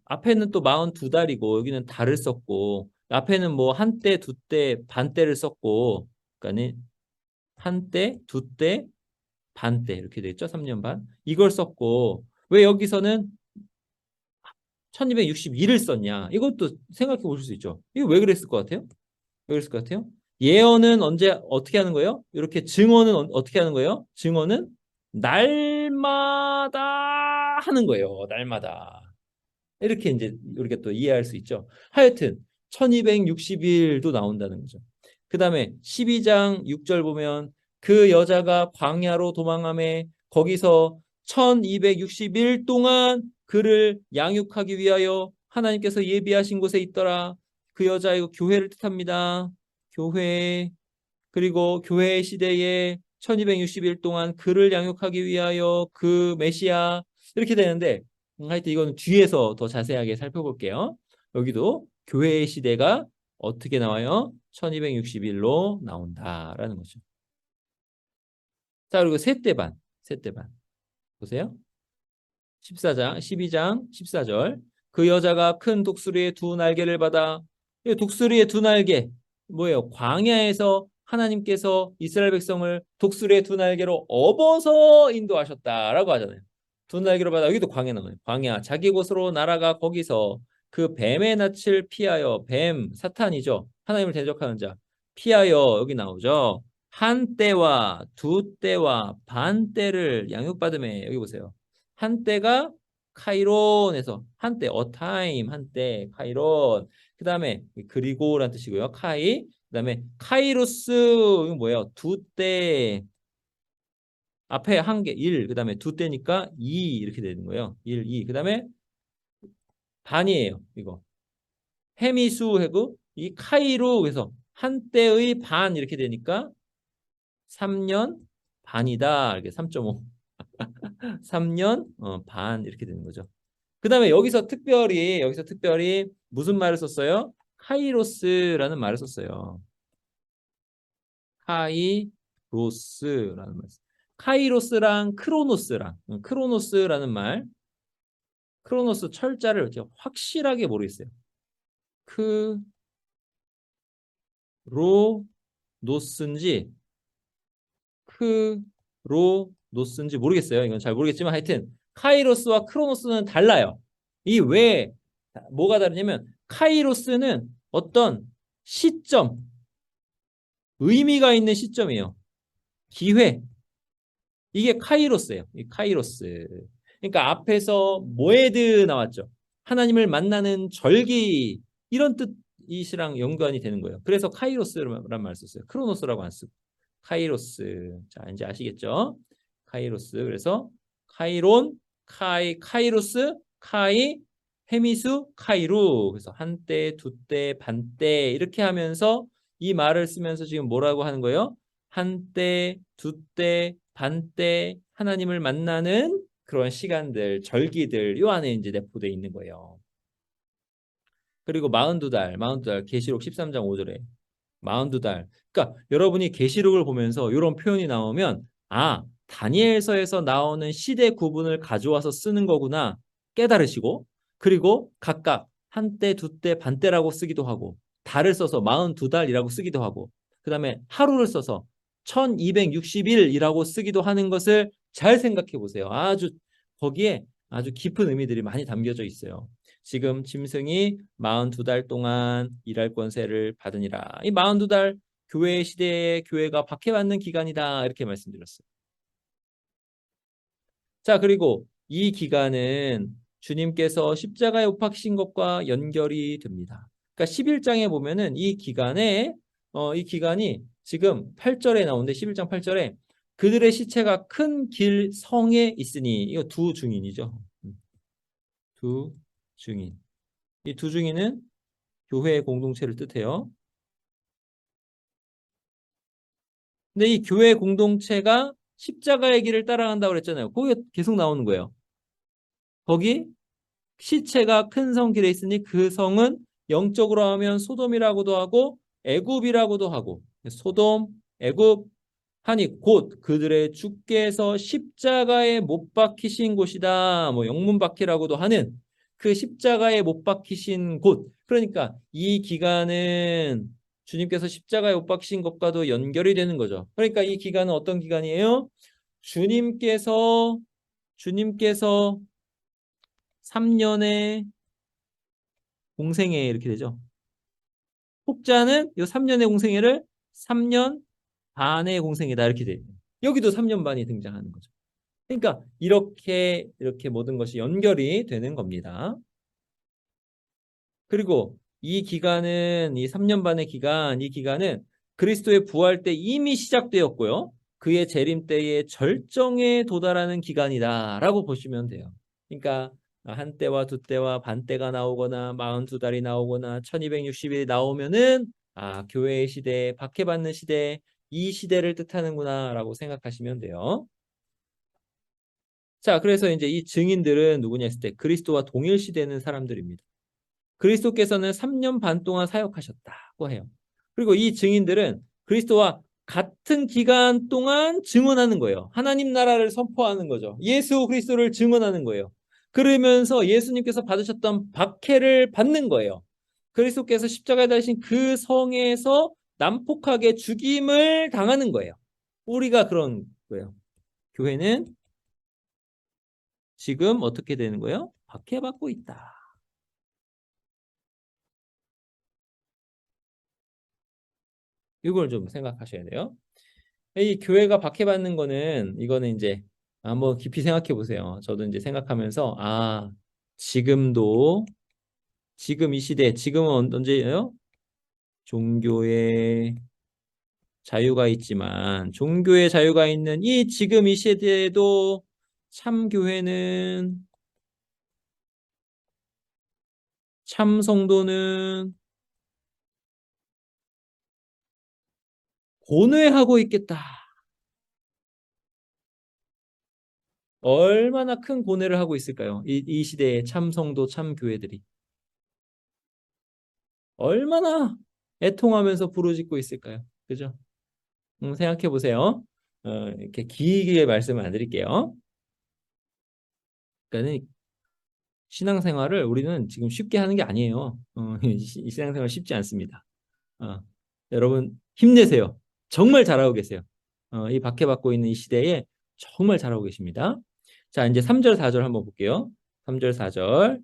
앞에는 또 42달이고 여기는 달을 썼고 앞에는 뭐 한때, 두때, 반때를 썼고 그러니까 한때, 두때, 반때 이렇게 돼 있죠. 3년 반. 이걸 썼고 왜 여기서는 1262를 썼냐? 이것도 생각해 보실 수 있죠. 이거 왜 그랬을 것 같아요? 왜 그랬을 것 같아요? 예언은 언제 어떻게 하는 거예요? 이렇게 증언은 어떻게 하는 거예요? 증언은 날마다 하는 거예요. 날마다. 이렇게 이제 우리가 또 이해할 수 있죠. 하여튼 1260일도 나온다는 거죠. 그 다음에 12장 6절 보면 그 여자가 광야로 도망하매 거기서 1260일 동안 그를 양육하기 위하여 하나님께서 예비하신 곳에 있더라. 그 여자 이거 교회를 뜻합니다. 교회. 그리고 교회 시대에 1260일 동안 그를 양육하기 위하여 그 메시아 이렇게 되는데 하여튼 이거는 뒤에서 더 자세하게 살펴볼게요. 여기도 교회의 시대가 어떻게 나와요? 1260일로 나온다라는 거죠. 자, 그리고 셋대반. 셋대반. 보세요. 14장, 12장 14절. 그 여자가 큰 독수리의 두 날개를 받아 이 독수리의 두 날개 뭐예요? 광야에서 하나님께서 이스라엘 백성을 독수리의 두 날개로 업어서 인도하셨다라고 하잖아요. 두 날개로 받아 여기도 광야 나와요. 광야 자기 곳으로 날아가 거기서 그 뱀의 낯을 피하여 뱀 사탄이죠. 하나님을 대적하는 자 피하여 여기 나오죠. 한 때와 두 때와 반 때를 양육받음에 여기 보세요. 한때가 카이론에서 한때 어타임 한때 카이론 그 다음에 그리고라는 뜻이고요. 카이 그 다음에 카이로스 이건 뭐예요? 두 때 앞에 한 개, 일, 그 다음에 두 때니까 이 이렇게 되는 거예요. 일, 이. 그 다음에 반이에요. 이거. 해미수 해고 이 카이로 그래서 한때의 반 이렇게 되니까 3년 반이다. 이렇게 3.5. 3년 반 이렇게 되는 거죠. 그 다음에 여기서 특별히 무슨 말을 썼어요? 카이로스라는 말을 썼어요. 카이로스라는 말. 카이로스랑 크로노스라는 말. 크로노스 철자를 확실하게 모르겠어요. 크로노스인지 크로노스인지 모르겠어요. 이건 잘 모르겠지만 하여튼 카이로스와 크로노스는 달라요. 이 왜 뭐가 다르냐면 카이로스는 어떤 시점, 의미가 있는 시점이에요. 기회. 이게 카이로스예요. 이 카이로스. 그러니까 앞에서 모에드 나왔죠. 하나님을 만나는 절기 이런 뜻이랑 연관이 되는 거예요. 그래서 카이로스란 말 썼어요. 크로노스라고 안 쓰고. 카이로스. 자, 이제 아시겠죠? 카이로스. 그래서 카이론, 카이로스, 헤미수, 카이루. 그래서 한때, 두때, 반때 이렇게 하면서 이 말을 쓰면서 지금 뭐라고 하는 거예요? 한때, 두때, 반때 하나님을 만나는 그런 시간들, 절기들 요 안에 이제 내포되어 있는 거예요. 그리고 42달 계시록 13장 5절에 42달. 그러니까 여러분이 계시록을 보면서 이런 표현이 나오면 다니엘서에서 나오는 시대 구분을 가져와서 쓰는 거구나 깨달으시고 그리고 각각 한때, 두때, 반때라고 쓰기도 하고 달을 써서 42달이라고 쓰기도 하고 그 다음에 하루를 써서 1260일이라고 쓰기도 하는 것을 잘 생각해 보세요. 거기에 아주 깊은 의미들이 많이 담겨져 있어요. 지금 짐승이 42달 동안 일할 권세를 받으니라. 이 42달 교회 시대에 교회가 박해받는 기간이다. 이렇게 말씀드렸어요. 자, 그리고 이 기간은 주님께서 십자가에 못 박히신 것과 연결이 됩니다. 그러니까 11장에 보면은 이 기간이 지금 8절에 나오는데 11장 8절에 그들의 시체가 큰 길 성에 있으니 이거 두 증인이죠. 두 증인. 이 두 증인은 교회의 공동체를 뜻해요. 근데 이 교회 공동체가 십자가의 길을 따라간다고 그랬잖아요. 거기에 계속 나오는 거예요. 거기 시체가 큰 성 길에 있으니 그 성은 영적으로 하면 소돔이라고도 하고 애굽이라고도 하고 소돔, 애굽 하니 곧 그들의 주께서 십자가에 못 박히신 곳이다. 뭐 영문박히라고도 하는 그 십자가에 못 박히신 곳. 그러니까 이 기간은 주님께서 십자가에 못 박히신 것과도 연결이 되는 거죠. 그러니까 이 기간은 어떤 기간이에요? 주님께서 3년의 공생애 이렇게 되죠. 혹자는 이 3년의 공생애를 3년 반의 공생애다 이렇게 돼요. 여기도 3년 반이 등장하는 거죠. 그러니까 이렇게 모든 것이 연결이 되는 겁니다. 그리고 이 3년 반의 기간, 이 기간은 그리스도의 부활 때 이미 시작되었고요. 그의 재림 때의 절정에 도달하는 기간이다라고 보시면 돼요. 그러니까 한 때와 두 때와 반 때가 나오거나 42달이 나오거나 1260일이 나오면은 교회의 시대, 박해받는 시대, 이 시대를 뜻하는구나라고 생각하시면 돼요. 자, 그래서 이제 이 증인들은 누구냐 했을 때 그리스도와 동일시되는 사람들입니다. 그리스도께서는 3년 반 동안 사역하셨다고 해요. 그리고 이 증인들은 그리스도와 같은 기간 동안 증언하는 거예요. 하나님 나라를 선포하는 거죠. 예수 그리스도를 증언하는 거예요. 그러면서 예수님께서 받으셨던 박해를 받는 거예요. 그리스도께서 십자가에 달리신 그 성에서 난폭하게 죽임을 당하는 거예요. 우리가 그런 거예요. 교회는 지금 어떻게 되는 거예요? 박해받고 있다. 이걸 좀 생각하셔야 돼요. 이 교회가 박해받는 거는 이거는 이제 한번 깊이 생각해 보세요. 저도 이제 생각하면서 지금도 지금 이 시대 지금은 언제예요? 종교의 자유가 있지만 종교의 자유가 있는 이 지금 이 시대에도 참 교회는 참 성도는 고뇌하고 있겠다. 얼마나 큰 고뇌를 하고 있을까요? 이 시대의 참 성도 참 교회들이 얼마나 애통하면서 부르짖고 있을까요? 그죠? 생각해 보세요. 이렇게 길게 말씀을 안 드릴게요. 그러니까 신앙생활을 우리는 지금 쉽게 하는 게 아니에요. 이 신앙생활 쉽지 않습니다. 어, 여러분 힘내세요. 정말 잘하고 계세요. 이 박해받고 있는 이 시대에 정말 잘하고 계십니다. 자, 이제 3절, 4절 한번 볼게요. 3절, 4절.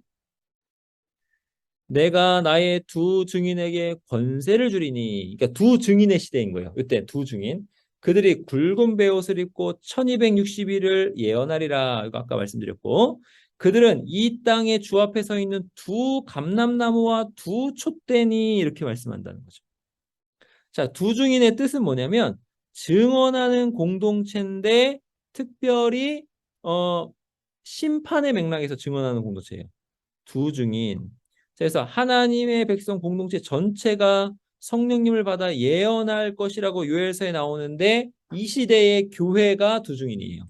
내가 나의 두 증인에게 권세를 주리니, 그러니까 두 증인의 시대인 거예요. 이때 두 증인. 그들이 굵은 베옷을 입고 1260일을 예언하리라. 이거 아까 말씀드렸고, 그들은 이 땅에 주 앞에 서 있는 두 감람나무와 두 촛대니 이렇게 말씀한다는 거죠. 자, 두 증인의 뜻은 뭐냐면 증언하는 공동체인데 특별히 심판의 맥락에서 증언하는 공동체예요. 두 증인. 그래서 하나님의 백성 공동체 전체가 성령님을 받아 예언할 것이라고 요엘서에 나오는데 이 시대의 교회가 두 증인이에요.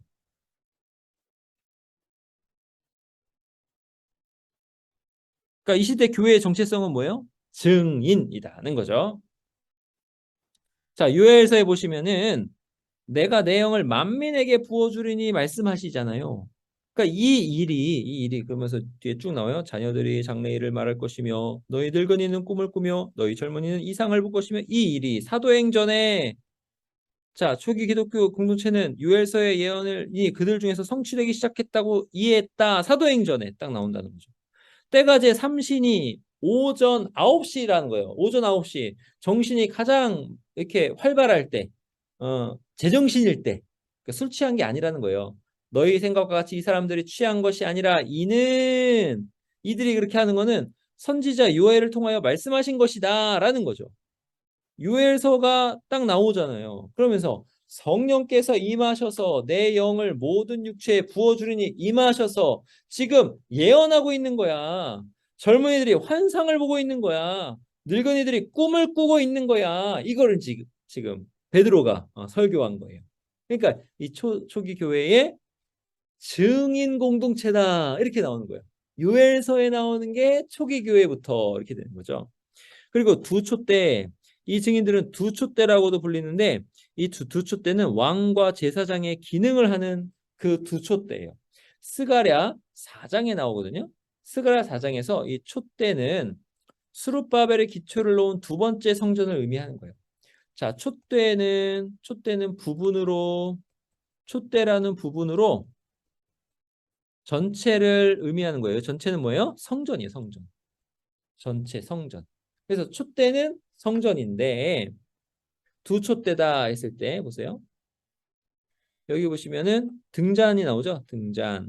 그러니까 이 시대 교회의 정체성은 뭐예요? 증인이다는 거죠. 자, 요엘서에 보시면은 내가 내 영을 만민에게 부어주리니 말씀하시잖아요. 그러니까 이 일이 그러면서 뒤에 쭉 나와요. 자녀들이 장래일을 말할 것이며 너희 늙은이는 꿈을 꾸며 너희 젊은이는 이상을 볼 것이며 이 일이 사도행전에 자 초기 기독교 공동체는 유엘서의 예언을 이 그들 중에서 성취되기 시작했다고 이해했다. 사도행전에 딱 나온다는 거죠. 때가 제 삼신이 오전 9시라는 거예요. 오전 9시 정신이 가장 이렇게 활발할 때 제정신일 때 그러니까 술 취한 게 아니라는 거예요. 너희 생각과 같이 이 사람들이 취한 것이 아니라 이들이 그렇게 하는 거는 선지자 요엘을 통하여 말씀하신 것이다라는 거죠. 요엘서가 딱 나오잖아요. 그러면서 성령께서 임하셔서 내 영을 모든 육체에 부어주리니 임하셔서 지금 예언하고 있는 거야. 젊은이들이 환상을 보고 있는 거야. 늙은이들이 꿈을 꾸고 있는 거야. 이거를 지금 베드로가 설교한 거예요. 그러니까 이 초기 교회의 증인 공동체다 이렇게 나오는 거예요. 요엘서에 나오는 게 초기 교회부터 이렇게 되는 거죠. 그리고 두촛대 이 증인들은 두촛대라고도 불리는데 이 두촛대는 왕과 제사장의 기능을 하는 그 두촛대예요. 스가랴 4장에 나오거든요. 스가랴 4장에서 이 촛대는 스룹바벨의 기초를 놓은 두 번째 성전을 의미하는 거예요. 자, 촛대는 촛대라는 부분으로 전체를 의미하는 거예요. 전체는 뭐예요? 성전이에요, 성전. 전체 성전. 그래서 촛대는 성전인데 두 촛대다 했을 때 보세요. 여기 보시면은 등잔이 나오죠. 등잔.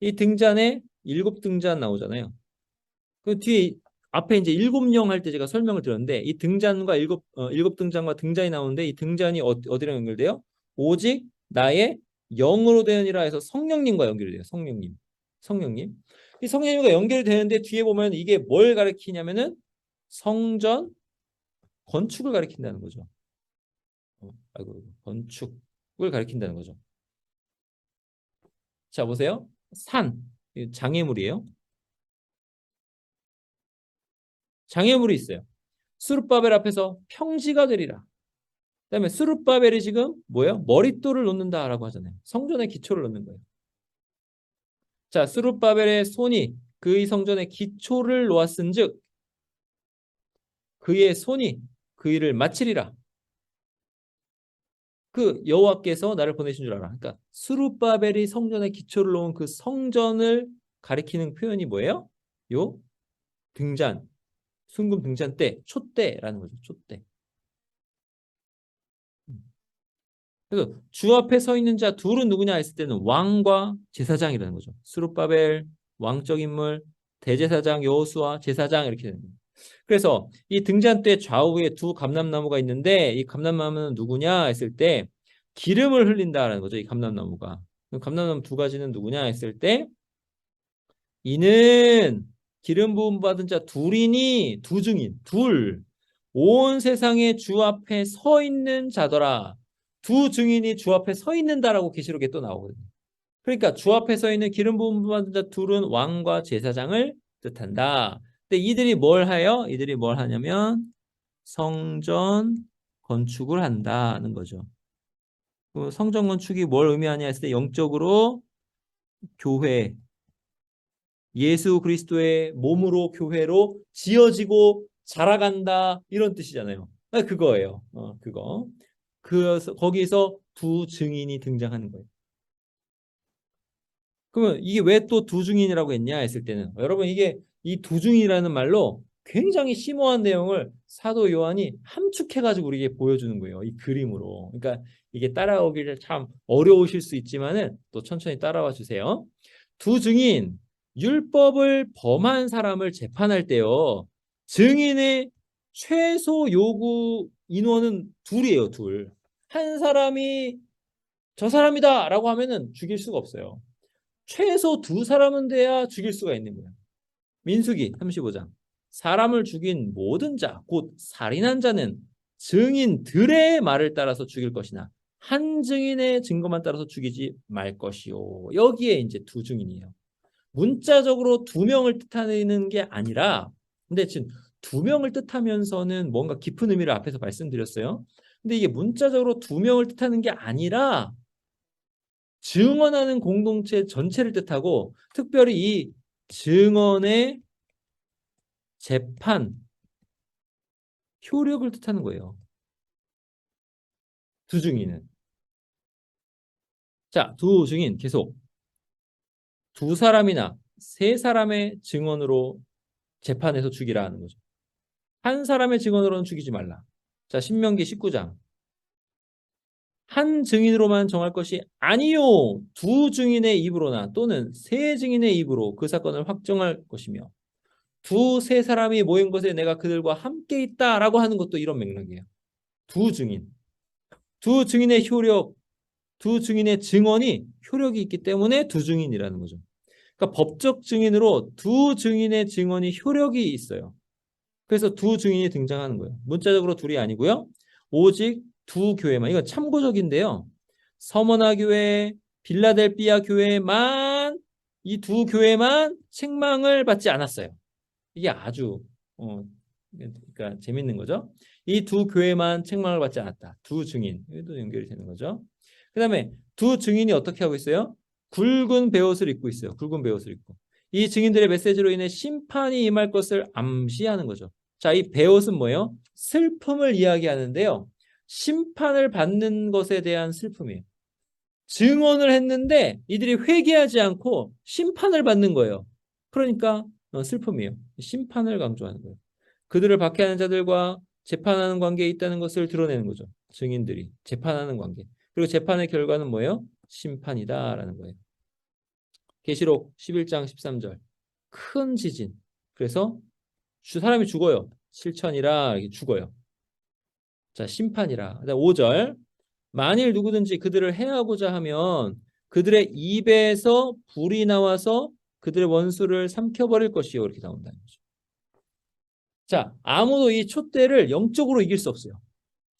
이 등잔에 7등잔 나오잖아요. 그 뒤에 앞에 이제 7령 할 때 제가 설명을 드렸는데 이 등잔과 일곱 등잔과 등잔이 나오는데 이 등잔이 어디랑 연결돼요? 오직 나의 영으로 되느니라 해서 성령님과 연결이 돼요. 성령님. 성령님. 이 성령님과 연결이 되는데 뒤에 보면 이게 뭘 가리키냐면은 성전 건축을 가리킨다는 거죠. 아이고, 건축을 가리킨다는 거죠. 자, 보세요. 산. 장애물이에요. 장애물이 있어요. 수룹바벨 앞에서 평지가 되리라. 그다음에 수룹바벨이 지금 뭐예요? 머릿돌을 놓는다라고 하잖아요. 성전의 기초를 놓는 거예요. 자, 수룹바벨의 손이 그의 성전의 기초를 놓았은즉 그의 손이 그 일을 마치리라. 그 여호와께서 나를 보내신 줄 알아. 그러니까 수룹바벨이 성전의 기초를 놓은 그 성전을 가리키는 표현이 뭐예요? 요 등잔, 순금 등잔 때, 촛대라는 거죠. 촛대. 그래서 주 앞에 서 있는 자 둘은 누구냐 했을 때는 왕과 제사장이라는 거죠. 스룹바벨, 왕적 인물, 대제사장 여호수아, 제사장 이렇게 되는 거예요. 그래서 이 등잔대 좌우에 두 감람나무가 있는데 이 감람나무는 누구냐 했을 때 기름을 흘린다라는 거죠. 이 감람나무가. 감람나무 두 가지는 누구냐 했을 때 이는 기름 부음 받은 자 둘이니 두 증인 둘 온 세상의 주 앞에 서 있는 자더라. 두 증인이 주 앞에 서 있는다라고 계시록에 또 나오거든요. 그러니까 주 앞에 서 있는 기름 부음 받은 자 둘은 왕과 제사장을 뜻한다. 근데 이들이 뭘 해요? 이들이 뭘 하냐면 성전 건축을 한다는 거죠. 그 성전 건축이 뭘 의미하냐 했을 때 영적으로 교회 예수 그리스도의 몸으로 교회로 지어지고 자라간다 이런 뜻이잖아요. 그거예요. 그거. 그래서 거기서 두 증인이 등장하는 거예요. 그러면 이게 왜 또 두 증인이라고 했냐 했을 때는 여러분 이게 이 두 증인이라는 말로 굉장히 심오한 내용을 사도 요한이 함축해가지고 우리에게 보여주는 거예요. 이 그림으로. 그러니까 이게 따라오기를 참 어려우실 수 있지만은 또 천천히 따라와 주세요. 두 증인 율법을 범한 사람을 재판할 때요. 증인의 최소 요구 인원은 둘이에요, 둘. 한 사람이 저 사람이다라고 하면은 죽일 수가 없어요. 최소 두 사람은 돼야 죽일 수가 있는 거예요. 민수기 35장. 사람을 죽인 모든 자, 곧 살인한 자는 증인들의 말을 따라서 죽일 것이나 한 증인의 증거만 따라서 죽이지 말 것이요. 여기에 이제 두 증인이에요. 문자적으로 두 명을 뜻하는 게 아니라 근데 지금 두 명을 뜻하면서는 뭔가 깊은 의미를 앞에서 말씀드렸어요. 근데 이게 문자적으로 두 명을 뜻하는 게 아니라 증언하는 공동체 전체를 뜻하고 특별히 이 증언의 재판 효력을 뜻하는 거예요. 두 증인은. 자, 두 증인 계속 두 사람이나 세 사람의 증언으로 재판해서 죽이라 하는 거죠. 한 사람의 증언으로는 죽이지 말라. 자, 신명기 19장. 한 증인으로만 정할 것이 아니요. 두 증인의 입으로나 또는 세 증인의 입으로 그 사건을 확정할 것이며 두세 사람이 모인 것에 내가 그들과 함께 있다라고 하는 것도 이런 맥락이에요. 두 증인. 두 증인의 효력, 두 증인의 증언이 효력이 있기 때문에 두 증인이라는 거죠. 그러니까 법적 증인으로 두 증인의 증언이 효력이 있어요. 그래서 두 증인이 등장하는 거예요. 문자적으로 둘이 아니고요. 오직 두 교회만. 이건 참고적인데요. 서머나 교회, 빌라델비아 교회만 이 두 교회만 책망을 받지 않았어요. 이게 아주 그러니까 재밌는 거죠. 이 두 교회만 책망을 받지 않았다. 두 증인. 여기도 연결이 되는 거죠. 그다음에 두 증인이 어떻게 하고 있어요? 굵은 베옷을 입고 있어요. 굵은 베옷을 입고. 이 증인들의 메시지로 인해 심판이 임할 것을 암시하는 거죠. 자, 이 베옷은 뭐예요? 슬픔을 이야기하는데요. 심판을 받는 것에 대한 슬픔이에요. 증언을 했는데 이들이 회개하지 않고 심판을 받는 거예요. 그러니까 슬픔이에요. 심판을 강조하는 거예요. 그들을 박해하는 자들과 재판하는 관계에 있다는 것을 드러내는 거죠. 증인들이 재판하는 관계. 그리고 재판의 결과는 뭐예요? 심판이다라는 거예요. 계시록 11장 13절. 큰 지진. 그래서 사람이 죽어요. 실천이라 이렇게 죽어요. 자, 심판이라. 5절. 만일 누구든지 그들을 해하고자 하면 그들의 입에서 불이 나와서 그들의 원수를 삼켜버릴 것이요. 이렇게 나온다는 거죠. 자, 아무도 이 촛대를 영적으로 이길 수 없어요.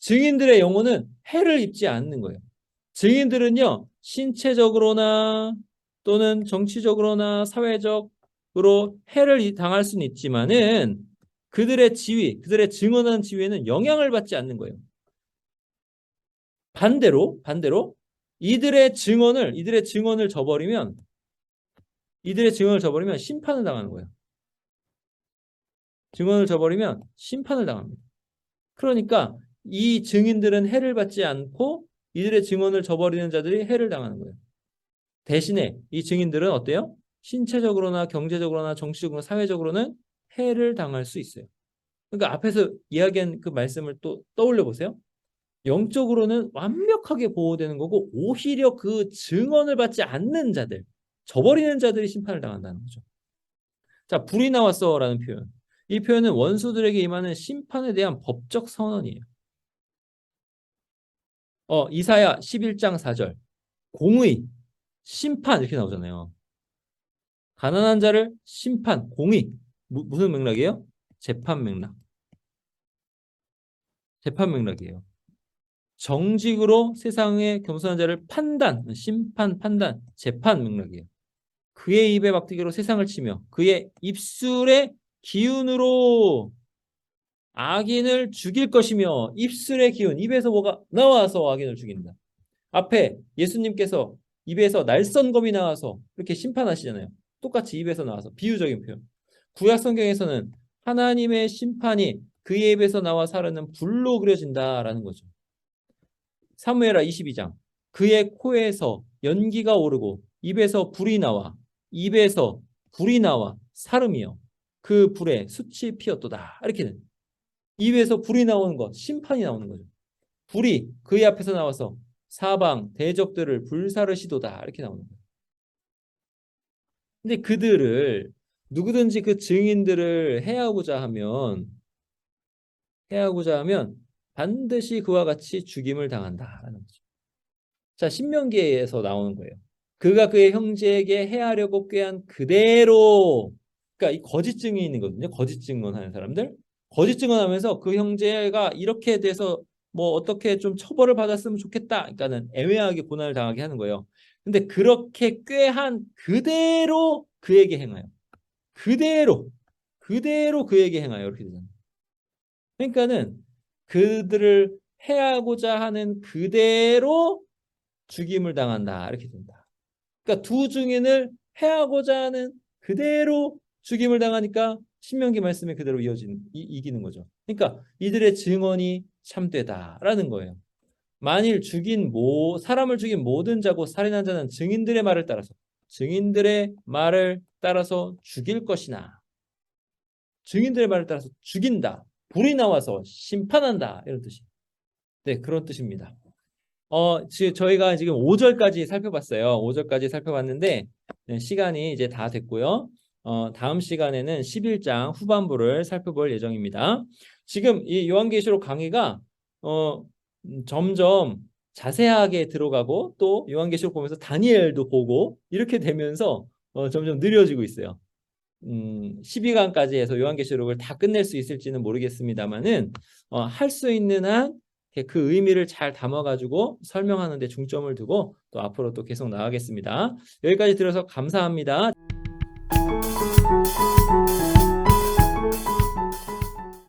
증인들의 영혼은 해를 입지 않는 거예요. 증인들은요, 신체적으로나 또는 정치적으로나 사회적으로 해를 당할 수는 있지만은 그들의 지위, 그들의 증언하는 지위에는 영향을 받지 않는 거예요. 반대로 이들의 증언을 저버리면 심판을 당하는 거예요. 증언을 저버리면 심판을 당합니다. 그러니까 이 증인들은 해를 받지 않고 이들의 증언을 저버리는 자들이 해를 당하는 거예요. 대신에 이 증인들은 어때요? 신체적으로나 경제적으로나 정치적으로나 사회적으로는 해를 당할 수 있어요. 그러니까 앞에서 이야기한 그 말씀을 또 떠올려 보세요. 영적으로는 완벽하게 보호되는 거고 오히려 그 증언을 받지 않는 자들, 저버리는 자들이 심판을 당한다는 거죠. 자, 불이 나왔어라는 표현. 이 표현은 원수들에게 임하는 심판에 대한 법적 선언이에요. 이사야 11장 4절. 공의, 심판 이렇게 나오잖아요. 가난한 자를 심판, 공의. 무슨 맥락이에요? 재판 맥락. 재판 맥락이에요. 정직으로 세상의 겸손한 자를 판단, 심판, 판단, 재판 맥락이에요. 그의 입에 막대기로 세상을 치며 그의 입술의 기운으로 악인을 죽일 것이며 입술의 기운, 입에서 뭐가 나와서 악인을 죽인다. 앞에 예수님께서 입에서 날선검이 나와서 이렇게 심판하시잖아요. 똑같이 입에서 나와서 비유적인 표현. 구약 성경에서는 하나님의 심판이 그의 입에서 나와 사르는 불로 그려진다라는 거죠. 사무엘하 22장. 그의 코에서 연기가 오르고 입에서 불이 나와 사름이요. 그 불에 숯이 피었도다. 이렇게 된. 입에서 불이 나오는 것, 심판이 나오는 거죠. 불이 그의 앞에서 나와서 사방 대적들을 불사르시도다. 이렇게 나오는 거예요. 근데 그들을 누구든지 그 증인들을 해하고자 하면 반드시 그와 같이 죽임을 당한다라는 거죠. 자, 신명기에서 나오는 거예요. 그가 그의 형제에게 해하려고 꾀한 그대로, 그러니까 이 거짓 증인이거든요. 거짓 증언하는 사람들. 거짓 증언하면서 그 형제가 이렇게 돼서 뭐 어떻게 좀 처벌을 받았으면 좋겠다. 그러니까는 애매하게 고난을 당하게 하는 거예요. 근데 그렇게 꾀한 그대로 그에게 행하여. 그대로 그에게 행하여. 이렇게 되잖아요. 그러니까는 그들을 해하고자 하는 그대로 죽임을 당한다. 이렇게 된다. 그러니까 두 증인을 해하고자 하는 그대로 죽임을 당하니까 신명기 말씀이 그대로 이기는 거죠. 그러니까 이들의 증언이 참되다라는 거예요. 만일 사람을 죽인 모든 자고 살인한 자는 증인들의 말을 따라서 죽일 것이나 증인들의 말을 따라서 죽인다. 불이 나와서 심판한다. 이런 뜻이. 네, 그런 뜻입니다. 저희가 지금 5절까지 살펴봤어요. 5절까지 살펴봤는데 네, 시간이 이제 다 됐고요. 다음 시간에는 11장 후반부를 살펴볼 예정입니다. 지금 이 요한계시록 강의가 점점 자세하게 들어가고 또 요한계시록 보면서 다니엘도 보고 이렇게 되면서 점점 느려지고 있어요. 12강까지 해서 요한계시록을 다 끝낼 수 있을지는 모르겠습니다만은 할 수 있는 한 그 의미를 잘 담아가지고 설명하는 데 중점을 두고 또 앞으로 또 계속 나가겠습니다. 여기까지 들어서 감사합니다.